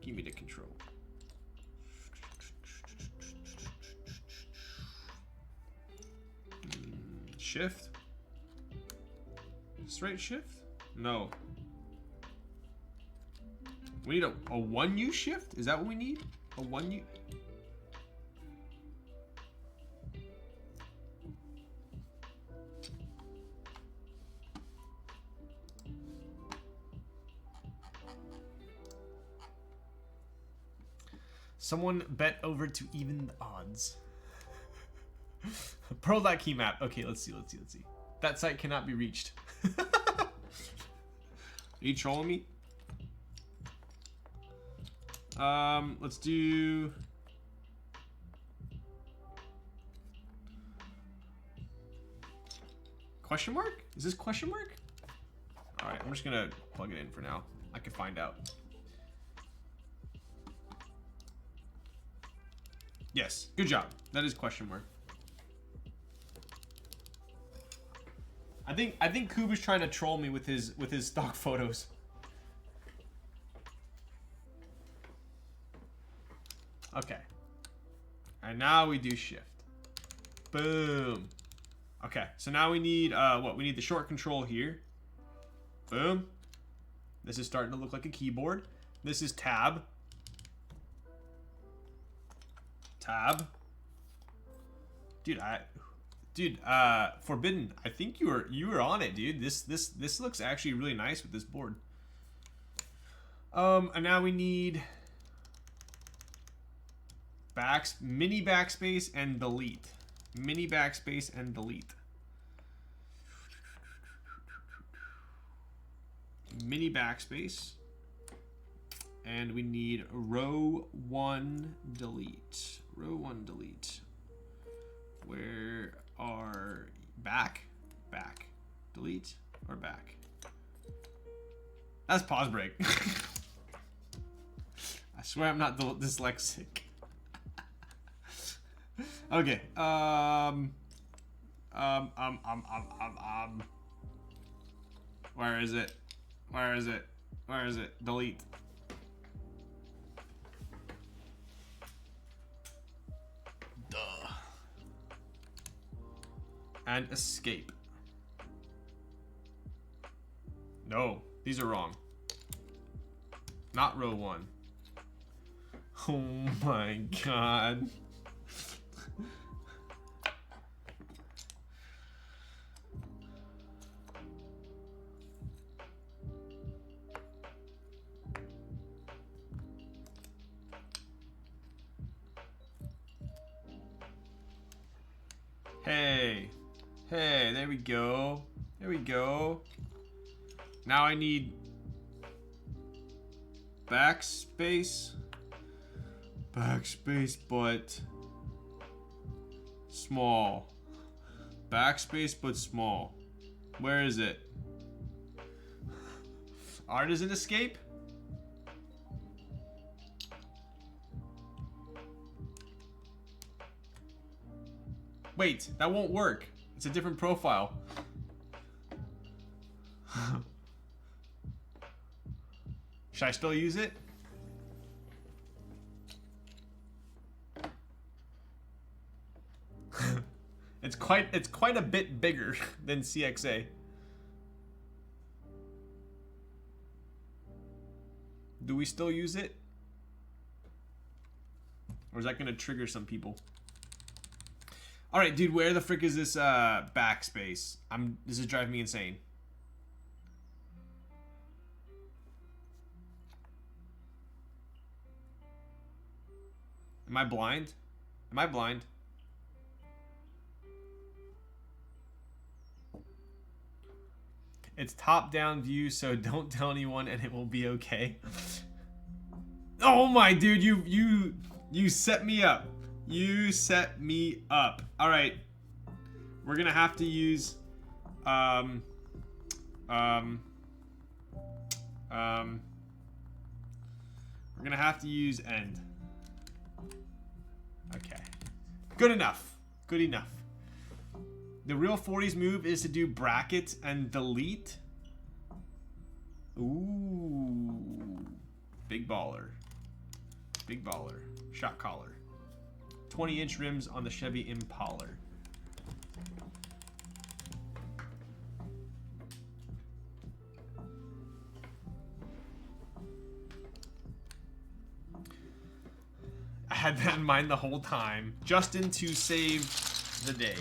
Give me the control. Shift. Straight shift? No. We need a 1U shift? Is that what we need? A 1U? Someone bet over to even the odds. Pearl.key map. Okay, let's see. That site cannot be reached. Are you trolling me? Let's do... Question mark? Is this question mark? Alright, I'm just gonna plug it in for now. I can find out. Yes, good job. That is question mark. I think Koob is trying to troll me with his stock photos. Okay. And now we do shift. Boom. Okay, so now we need what? We need the short control here. Boom. This is starting to look like a keyboard. This is tab. Tab. Dude, Forbidden, I think you were on it, dude. This looks actually really nice with this board. And now we need mini backspace and delete. Mini backspace and delete. Mini backspace. And we need row 1 delete. Row 1 delete. Where are back? Delete or back? That's pause break. I swear I'm not dyslexic. Okay. Where is it? Where is it? Where is it? Delete. Duh. And escape. No, these are wrong. Not row 1. Oh my god. Hey, there we go. There we go. Now I need backspace. Backspace, but small. Backspace, but small. Where is it? Artisan escape? Wait, that won't work. It's a different profile. Should I still use it? It's quite a bit bigger than CXA. Do we still use it? Or is that gonna trigger some people? Alright, dude, where the frick is this backspace? This is driving me insane. Am I blind? Am I blind? It's top-down view, so don't tell anyone and it will be okay. Oh my dude, you set me up. You set me up. All right. We're going to have to use we're going to have to use end. Okay. Good enough. Good enough. The real 40s move is to do bracket and delete. Ooh. Big baller. Big baller. Shot caller. 20-inch rims on the Chevy Impala. I had that in mind the whole time. Justin to save the day.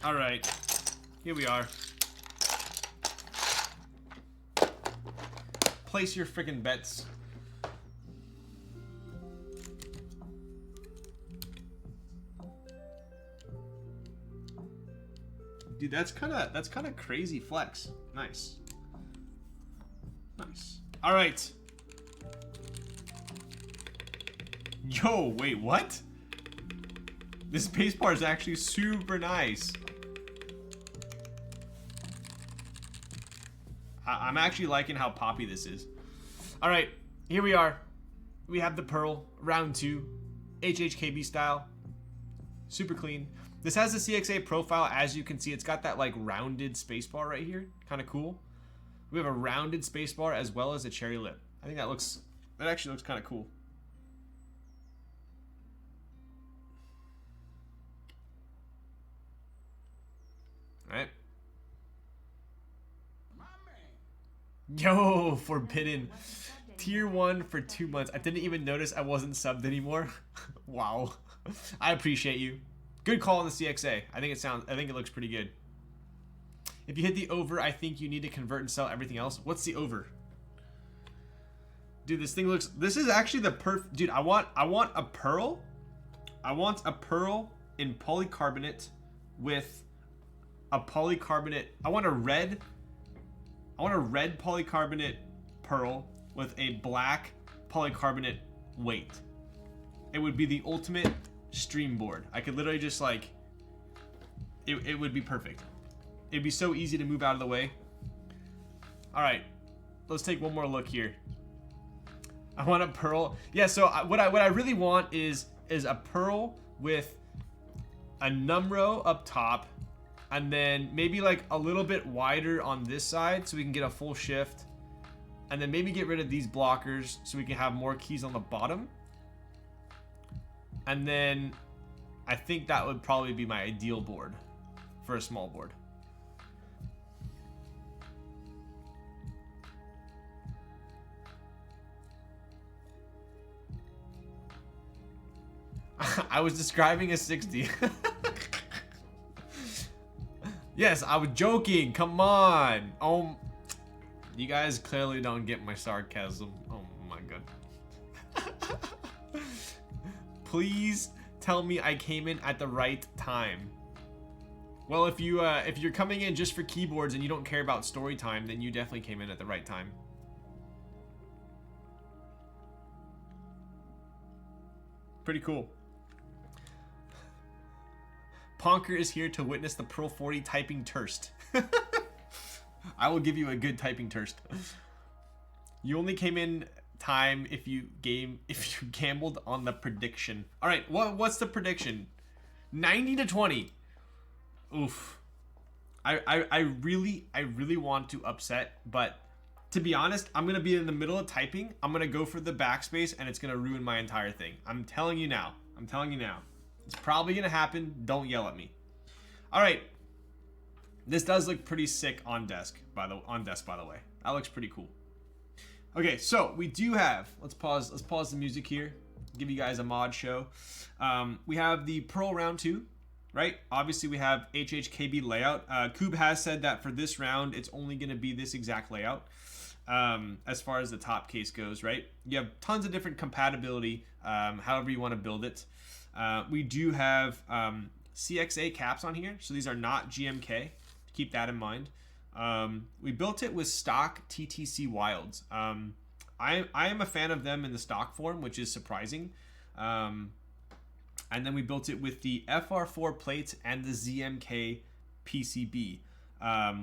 All right, here we are. Place your freaking bets. Dude, that's kind of crazy flex. Nice. Nice. All right. Yo, wait, what? This base bar is actually super nice. I'm actually liking how poppy this is. All right, here we are. we have the pearl, round 2, HHKB style, super clean. This has the CXA profile. As you can see, it's got that like rounded spacebar right here, kind of cool. We have a rounded spacebar as well as a cherry lip. I think that actually looks kind of cool. All right. Yo, Forbidden. Tier 1 for 2 months. I didn't even notice I wasn't subbed anymore. Wow. I appreciate you. Good call on the CXA. I think it looks pretty good. If you hit the over, I think you need to convert and sell everything else. What's the over? Dude, this is actually the perfect, dude, I want a pearl. I want a pearl in polycarbonate with a polycarbonate. I want a red polycarbonate pearl with a black polycarbonate weight. It would be the ultimate stream board. I could literally just like, it would be perfect. It'd be so easy to move out of the way. All right, let's take one more look here. I want a pearl. Yeah, so what I really want is a pearl with a numro up top, and then maybe like a little bit wider on this side so we can get a full shift, and then maybe get rid of these blockers so we can have more keys on the bottom. And then I think that would probably be my ideal board for a small board. I was describing a 60. Yes, I was joking. Come on. Oh, you guys clearly don't get my sarcasm. Oh my god. Please tell me I came in at the right time. Well, if you're coming in just for keyboards and you don't care about story time, then you definitely came in at the right time. Pretty cool. Ponker is here to witness the Pearl 40 typing terst. I will give you a good typing terst. You only came in time if you gambled on the prediction. All right, what's the prediction? 90 to 20. Oof. I really want to upset, but to be honest, I'm gonna be in the middle of typing. I'm gonna go for the backspace, and it's gonna ruin my entire thing. I'm telling you now. I'm telling you now. It's probably gonna happen. Don't yell at me. All right. This does look pretty sick on desk, by the way. That looks pretty cool. Okay, so we do have. Let's pause the music here. Give you guys a mod show. We have the Pearl round 2, right? Obviously, we have HHKB layout. Koob has said that for this round, it's only gonna be this exact layout. As far as the top case goes, right? You have tons of different compatibility, however you want to build it. We do have CXA caps on here, so these are not GMK. Keep that in mind. We built it with stock TTC Wilds. I am a fan of them in the stock form, which is surprising. And then we built it with the FR4 plates and the ZMK PCB.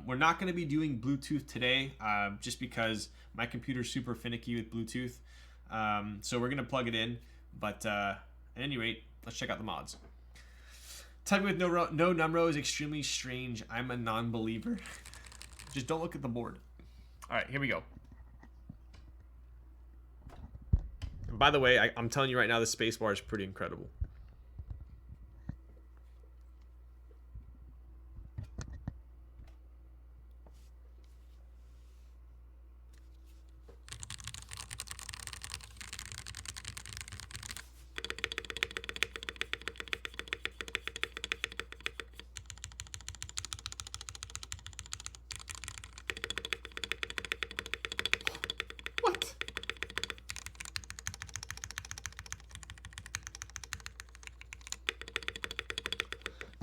We're not going to be doing Bluetooth today, just because my computer's super finicky with Bluetooth. So we're going to plug it in. But at any rate, let's check out the mods. Typing with no numro is extremely strange. I'm a non-believer. Just don't look at the board. All right, here we go. And by the way, I'm telling you right now, the spacebar is pretty incredible.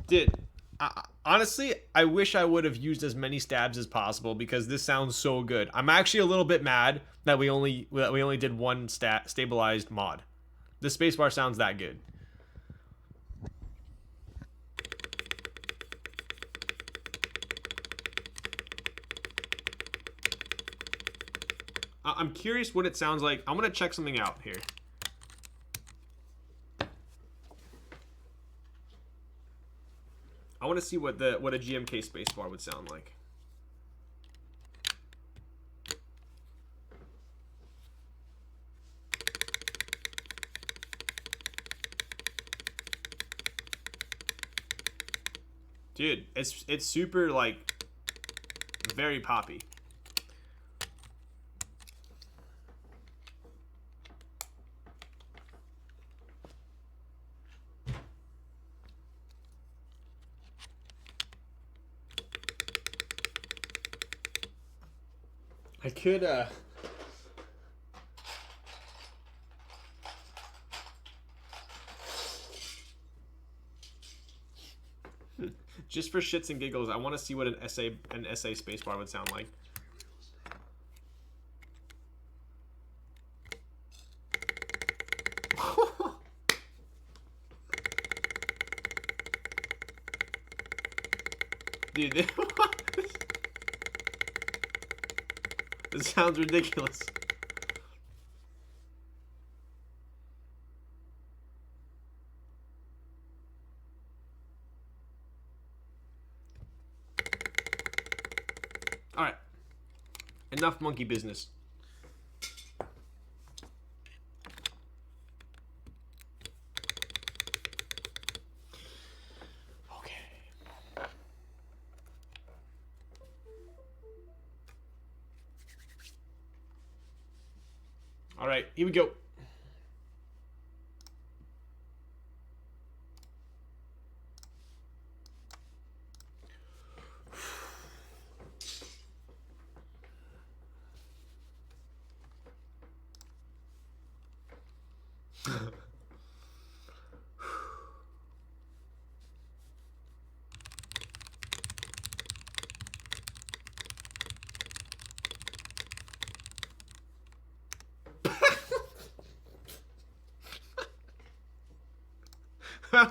Dude, honestly, I wish I would have used as many stabs as possible because this sounds so good. I'm actually a little bit mad that we only did one stabilized mod. The spacebar sounds that good. I'm curious what it sounds like. I'm gonna check something out here. want to see what a GMK spacebar would sound like. Dude, it's super, like, very poppy. I could, just for shits and giggles, I want to see what an SA spacebar would sound like. Dude, this sounds ridiculous. All right, enough monkey business. All right, here we go.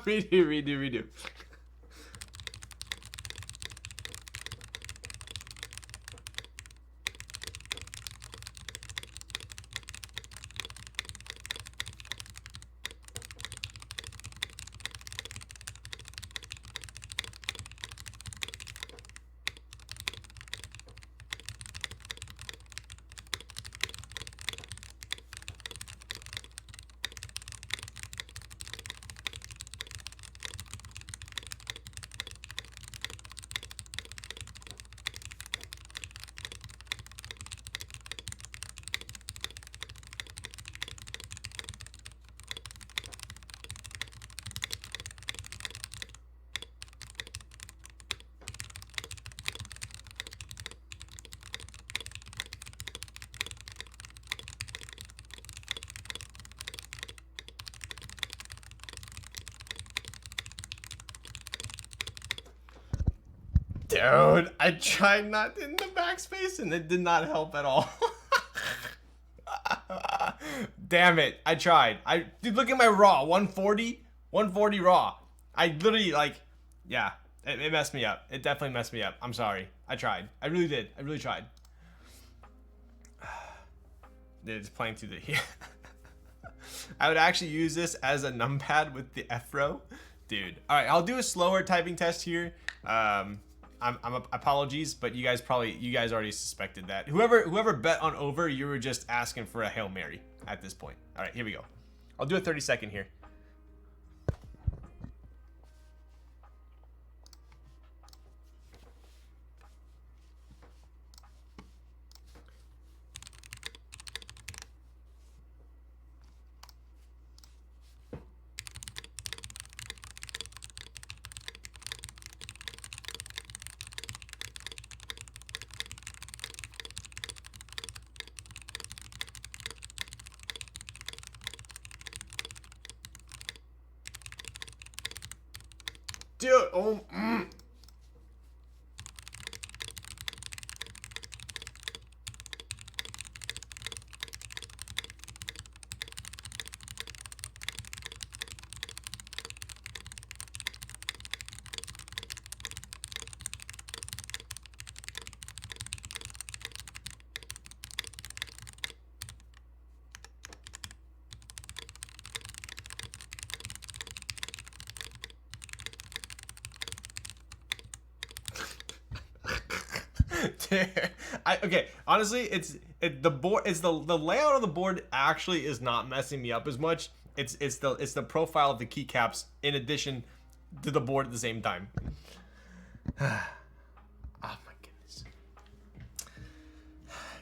Redo. Dude, I tried not in the backspace and it did not help at all. Damn it, I tried. Dude, look at my raw, 140 raw. I literally, like, yeah, it messed me up. It definitely messed me up. I'm sorry. I tried. I really did. I really tried. Dude, it's playing through the here. I would actually use this as a numpad with the F-row. Dude. All right, I'll do a slower typing test here. Apologies, but you guys already suspected that. Whoever bet on over, you were just asking for a Hail Mary at this point. All right, here we go. I'll do a 30-second here. Dude, oh, Okay, honestly, the board, it's the layout of the board actually is not messing me up as much. It's the profile of the keycaps in addition to the board at the same time. Oh my goodness.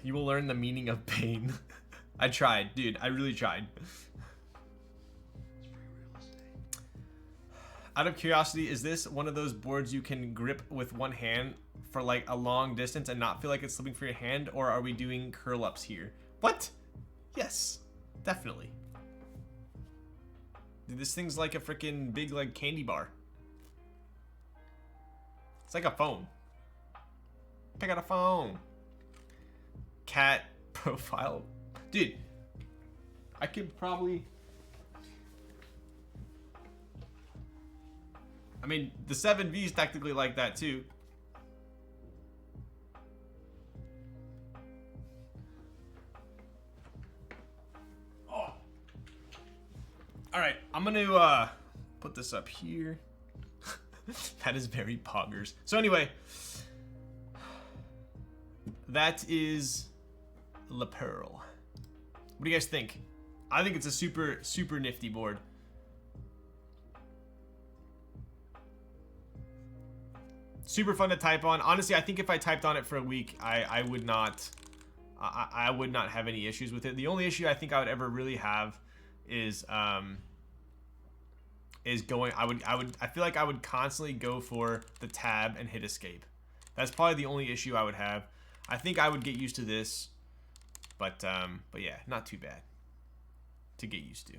You will learn the meaning of pain. I tried, dude. I really tried. Out of curiosity, is this one of those boards you can grip with one hand for like a long distance and not feel like it's slipping for your hand, or are we doing curl ups here? What? Yes, definitely. Dude, this thing's like a freaking big like candy bar. It's like a phone. Pick out a phone. Cat profile. Dude, I could probably... I mean, the 7V is technically like that too. Oh. All right, I'm gonna put this up here. That is very poggers. So anyway, that is La Pearl. What do you guys think? I think it's a super, super nifty board. Super fun to type on. Honestly, I think if I typed on it for a week, I would not have any issues with it. The only issue I think I would ever really have is going. I feel like I would constantly go for the tab and hit escape. That's probably the only issue I would have. I think I would get used to this, but yeah, not too bad to get used to.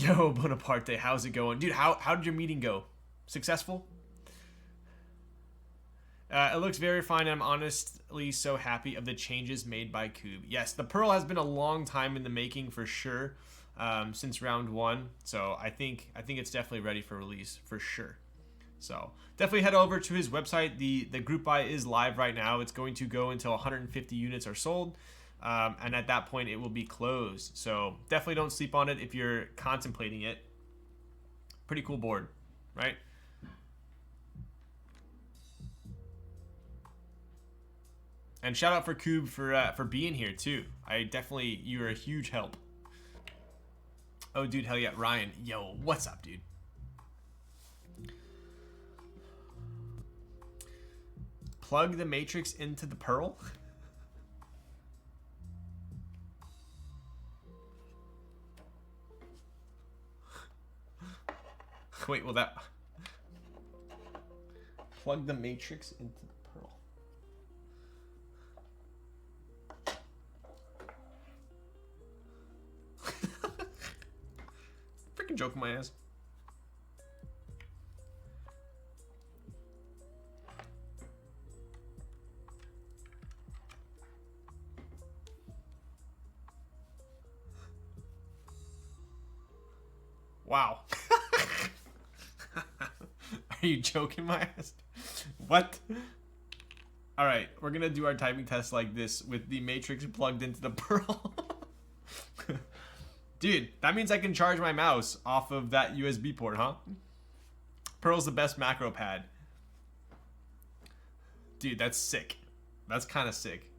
Yo, Bonaparte, how's it going, dude? How did your meeting go? Successful? It looks very fine. I'm honestly so happy of the changes made by Coob. Yes, the Pearl has been a long time in the making for sure, since round 1. So I think it's definitely ready for release for sure. So definitely head over to his website. The group buy is live right now. It's going to go until 150 units are sold, and at that point it will be closed. So definitely don't sleep on it if you're contemplating it. Pretty cool board, right? And shout out for Coob for being here too. You're a huge help. Oh dude, hell yeah. Ryan, yo, what's up, dude? Plug the matrix into the Pearl. Wait, will that plug the matrix into the Pearl? Freaking joke my ass. Wow. Are you joking my ass? What? All right, we're gonna do our typing test like this with the matrix plugged into the Pearl. Dude, that means I can charge my mouse off of that USB port, huh? Pearl's the best macro pad. Dude, that's sick. That's kind of sick.